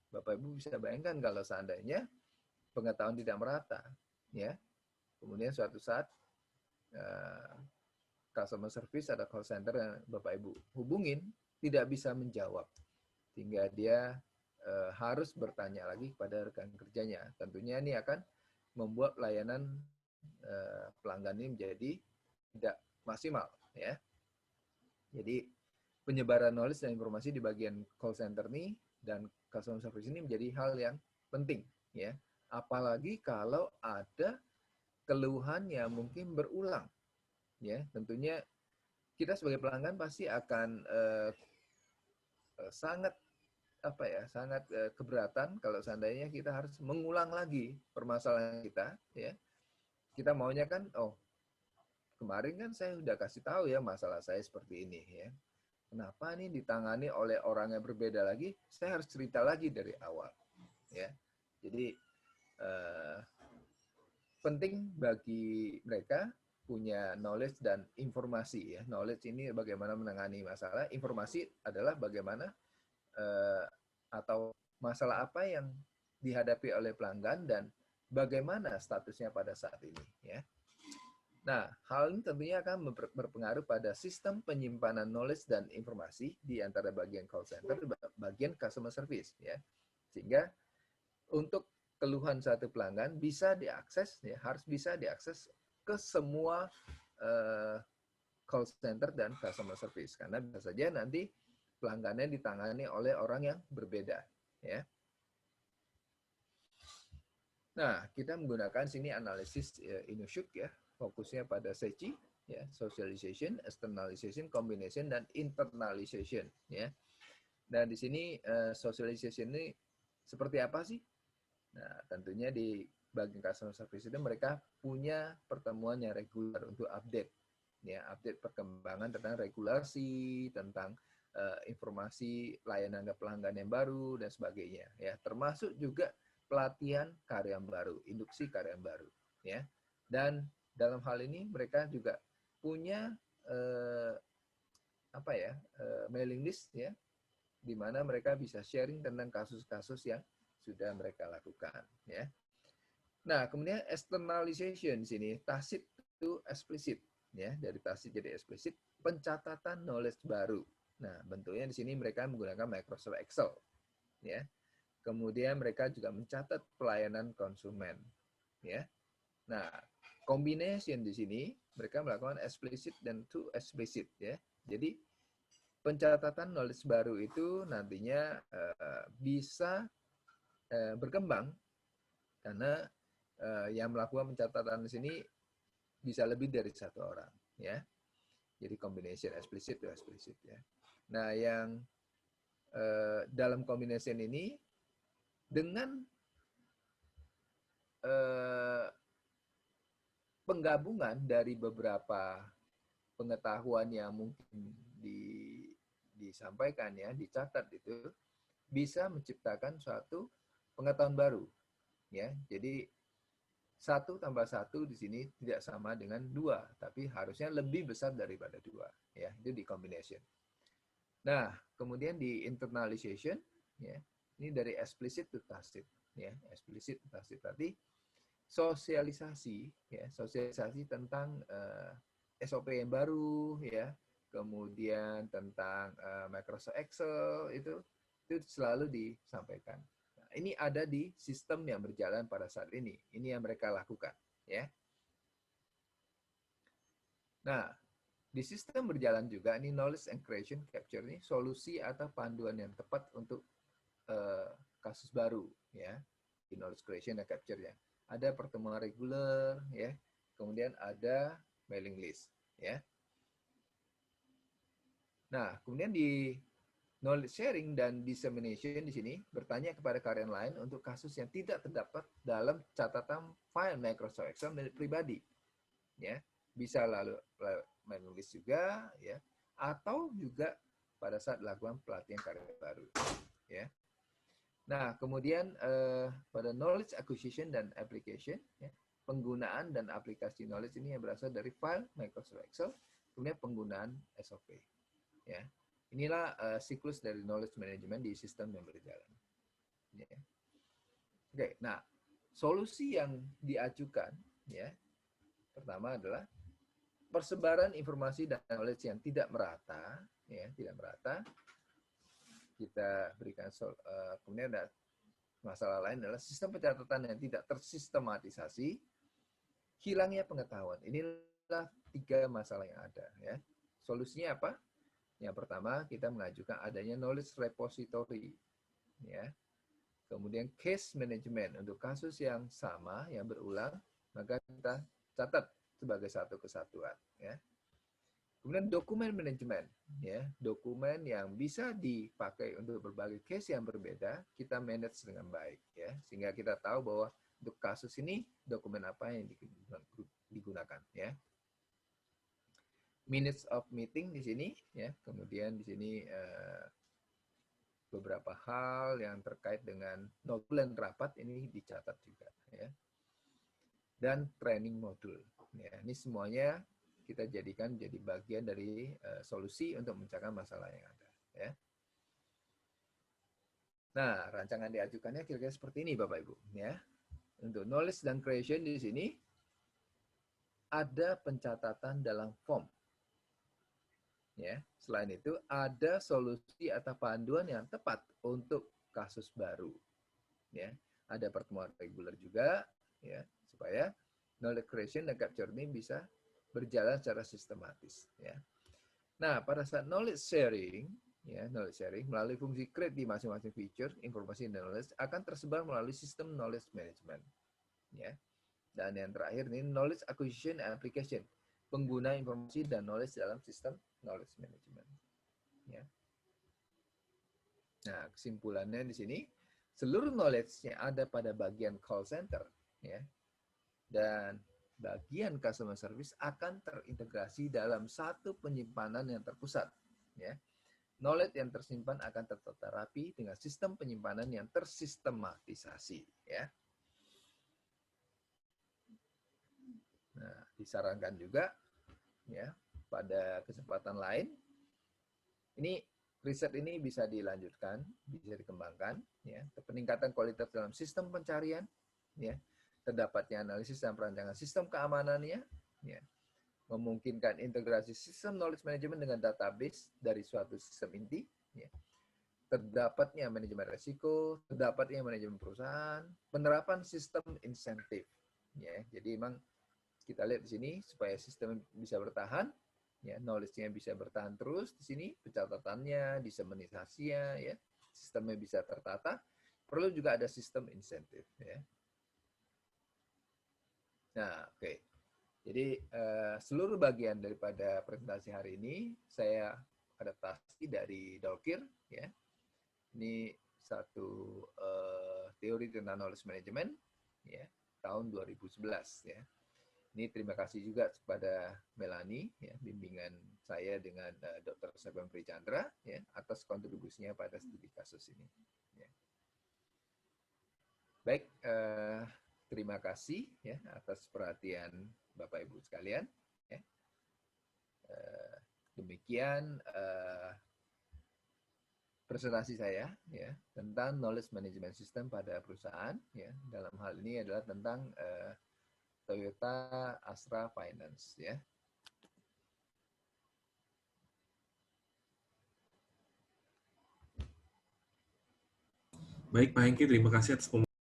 Speaker 4: Bapak Ibu bisa bayangkan kalau seandainya pengetahuan tidak merata, ya. Kemudian suatu saat customer service ada call center yang Bapak Ibu hubungin tidak bisa menjawab, sehingga dia harus bertanya lagi kepada rekan kerjanya. Tentunya ini akan membuat layanan pelanggan ini menjadi tidak maksimal, ya. Jadi penyebaran knowledge dan informasi di bagian call center ini dan customer service ini menjadi hal yang penting, ya, Apalagi kalau ada keluhan yang mungkin berulang. Ya, tentunya kita sebagai pelanggan pasti akan sangat sangat keberatan kalau seandainya kita harus mengulang lagi permasalahan kita, ya. Kita maunya kan, oh, kemarin kan saya sudah kasih tahu ya masalah saya seperti ini, ya. Kenapa nih ditangani oleh orang yang berbeda lagi? Saya harus cerita lagi dari awal, ya. Jadi penting bagi mereka punya knowledge dan informasi, ya. Knowledge ini bagaimana menangani masalah, informasi adalah bagaimana atau masalah apa yang dihadapi oleh pelanggan dan bagaimana statusnya pada saat ini, ya. Nah, hal ini tentunya akan berpengaruh pada sistem penyimpanan knowledge dan informasi di antara bagian call center dan bagian customer service, ya. Sehingga untuk keluhan satu pelanggan bisa diakses, ya, harus bisa diakses ke semua call center dan customer service, karena bisa saja nanti pelanggannya ditangani oleh orang yang berbeda, ya. Nah, kita menggunakan sini analisis Inushook, ya, fokusnya pada SECI, ya, socialization, externalization, combination, dan internalization, ya. Dan di sini socialization ini seperti apa sih? Nah, tentunya di bagian customer service itu mereka punya pertemuan yang reguler untuk update, ya, update perkembangan tentang regulasi, tentang informasi layanan ke pelanggan yang baru dan sebagainya, ya, termasuk juga pelatihan karya baru, induksi karya baru, ya. Dan dalam hal ini mereka juga punya mailing list, ya, di mana mereka bisa sharing tentang kasus-kasus yang sudah mereka lakukan, ya. Nah, kemudian externalization di sini tacit to explicit, ya, dari tacit jadi explicit, pencatatan knowledge baru. Nah, bentuknya di sini mereka menggunakan Microsoft Excel, ya. Kemudian mereka juga mencatat pelayanan konsumen, ya. Nah, combination di sini mereka melakukan explicit dan to explicit, ya. Jadi pencatatan knowledge baru itu nantinya bisa berkembang karena yang melakukan pencatatan di sini bisa lebih dari satu orang, ya. Jadi combination explicit to explicit, ya. Nah, yang dalam combination ini dengan penggabungan dari beberapa pengetahuan yang mungkin disampaikan, ya, dicatat, itu bisa menciptakan suatu pengetahuan baru, ya. Jadi 1 tambah 1 di sini tidak sama dengan 2, tapi harusnya lebih besar daripada 2, ya. Itu di combination. Nah, kemudian di internalization, ya, ini dari explicit to tacit, ya, explicit to tacit. Berarti sosialisasi, ya, sosialisasi tentang SOP yang baru, ya, kemudian tentang Microsoft Excel itu selalu disampaikan. Nah, ini ada di sistem yang berjalan pada saat ini. Ini yang mereka lakukan, ya. Nah, di sistem berjalan juga ini knowledge and creation capture ini solusi atau panduan yang tepat untuk kasus baru, ya, di knowledge creation dan capture-nya. Ada pertemuan reguler, ya, kemudian ada mailing list, ya. Nah, kemudian di knowledge sharing dan dissemination di sini bertanya kepada karyawan lain untuk kasus yang tidak terdapat dalam catatan file Microsoft Excel milik pribadi, ya. Bisa lalu mailing list juga, ya, atau juga pada saat dilakukan pelatihan karya baru, ya. Nah, kemudian pada knowledge acquisition dan application, ya, penggunaan dan aplikasi knowledge ini yang berasal dari file Microsoft Excel, kemudian penggunaan SOP, ya. Inilah siklus dari knowledge management di sistem yang berjalan, ya. Oke, nah, solusi yang diajukan, ya, pertama adalah persebaran informasi dan knowledge yang tidak merata, ya, tidak merata. Kita berikan kemudian ada masalah lain adalah sistem pencatatan yang tidak tersistematisasi, hilangnya pengetahuan. Inilah 3 masalah yang ada, ya. Solusinya apa? Yang pertama, kita mengajukan adanya knowledge repository, ya. Kemudian case management untuk kasus yang sama, yang berulang, maka kita catat sebagai satu kesatuan. Ya. Kemudian dokumen manajemen, ya, dokumen yang bisa dipakai untuk berbagai case yang berbeda, kita manage dengan baik, ya, sehingga kita tahu bahwa untuk kasus ini dokumen apa yang digunakan, ya. Minutes of meeting di sini, ya, kemudian di sini beberapa hal yang terkait dengan notulen rapat ini dicatat juga, ya. Dan training modul, ya, ini semuanya kita jadikan jadi bagian dari solusi untuk memecahkan masalah yang ada, ya. Nah, rancangan diajukannya kira-kira seperti ini, Bapak Ibu, ya. Untuk knowledge dan creation di sini ada pencatatan dalam form. Ya, selain itu ada solusi atau panduan yang tepat untuk kasus baru. Ya, ada pertemuan reguler juga, ya, supaya knowledge creation dan capture ini bisa berjalan secara sistematis. Ya. Nah, pada saat knowledge sharing, ya, knowledge sharing melalui fungsi create di masing-masing feature, informasi dan knowledge akan tersebar melalui sistem knowledge management. Ya. Dan yang terakhir ini knowledge acquisition and application, pengguna informasi dan knowledge dalam sistem knowledge management. Ya. Nah, kesimpulannya di sini seluruh knowledge-nya ada pada bagian call center, ya, dan bagian customer service akan terintegrasi dalam satu penyimpanan yang terpusat. Ya. Knowledge yang tersimpan akan tertata rapi dengan sistem penyimpanan yang tersistematisasi. Ya. Nah, disarankan juga, ya, pada kesempatan lain, ini riset ini bisa dilanjutkan, bisa dikembangkan, ya, peningkatan kualitas dalam sistem pencarian, ya, terdapatnya analisis dan perancangan sistem keamanannya, ya, memungkinkan integrasi sistem knowledge management dengan database dari suatu sistem inti, ya, terdapatnya manajemen risiko, terdapatnya manajemen perusahaan, penerapan sistem insentif, ya, jadi memang kita lihat di sini supaya sistem bisa bertahan, ya, knowledge-nya bisa bertahan terus di sini, pencatatannya, diseminasinya, ya, sistemnya bisa tertata. Perlu juga ada sistem insentif, ya. Nah, oke. Jadi seluruh bagian daripada presentasi hari ini saya adaptasi dari Dawkir, ya. Ini satu teori tentang knowledge management, ya, tahun 2011, ya. Ini terima kasih juga kepada Melanie, ya, bimbingan saya dengan Dr. Sabam Prichandra, ya, atas kontribusinya pada studi kasus ini. Ya. Baik, terima kasih, ya, atas perhatian Bapak Ibu sekalian. Ya. Demikian presentasi saya, ya, tentang knowledge management system pada perusahaan. Ya. Dalam hal ini adalah tentang Toyota Astra Finance, ya.
Speaker 5: Baik, Pak Hengki, terima kasih atas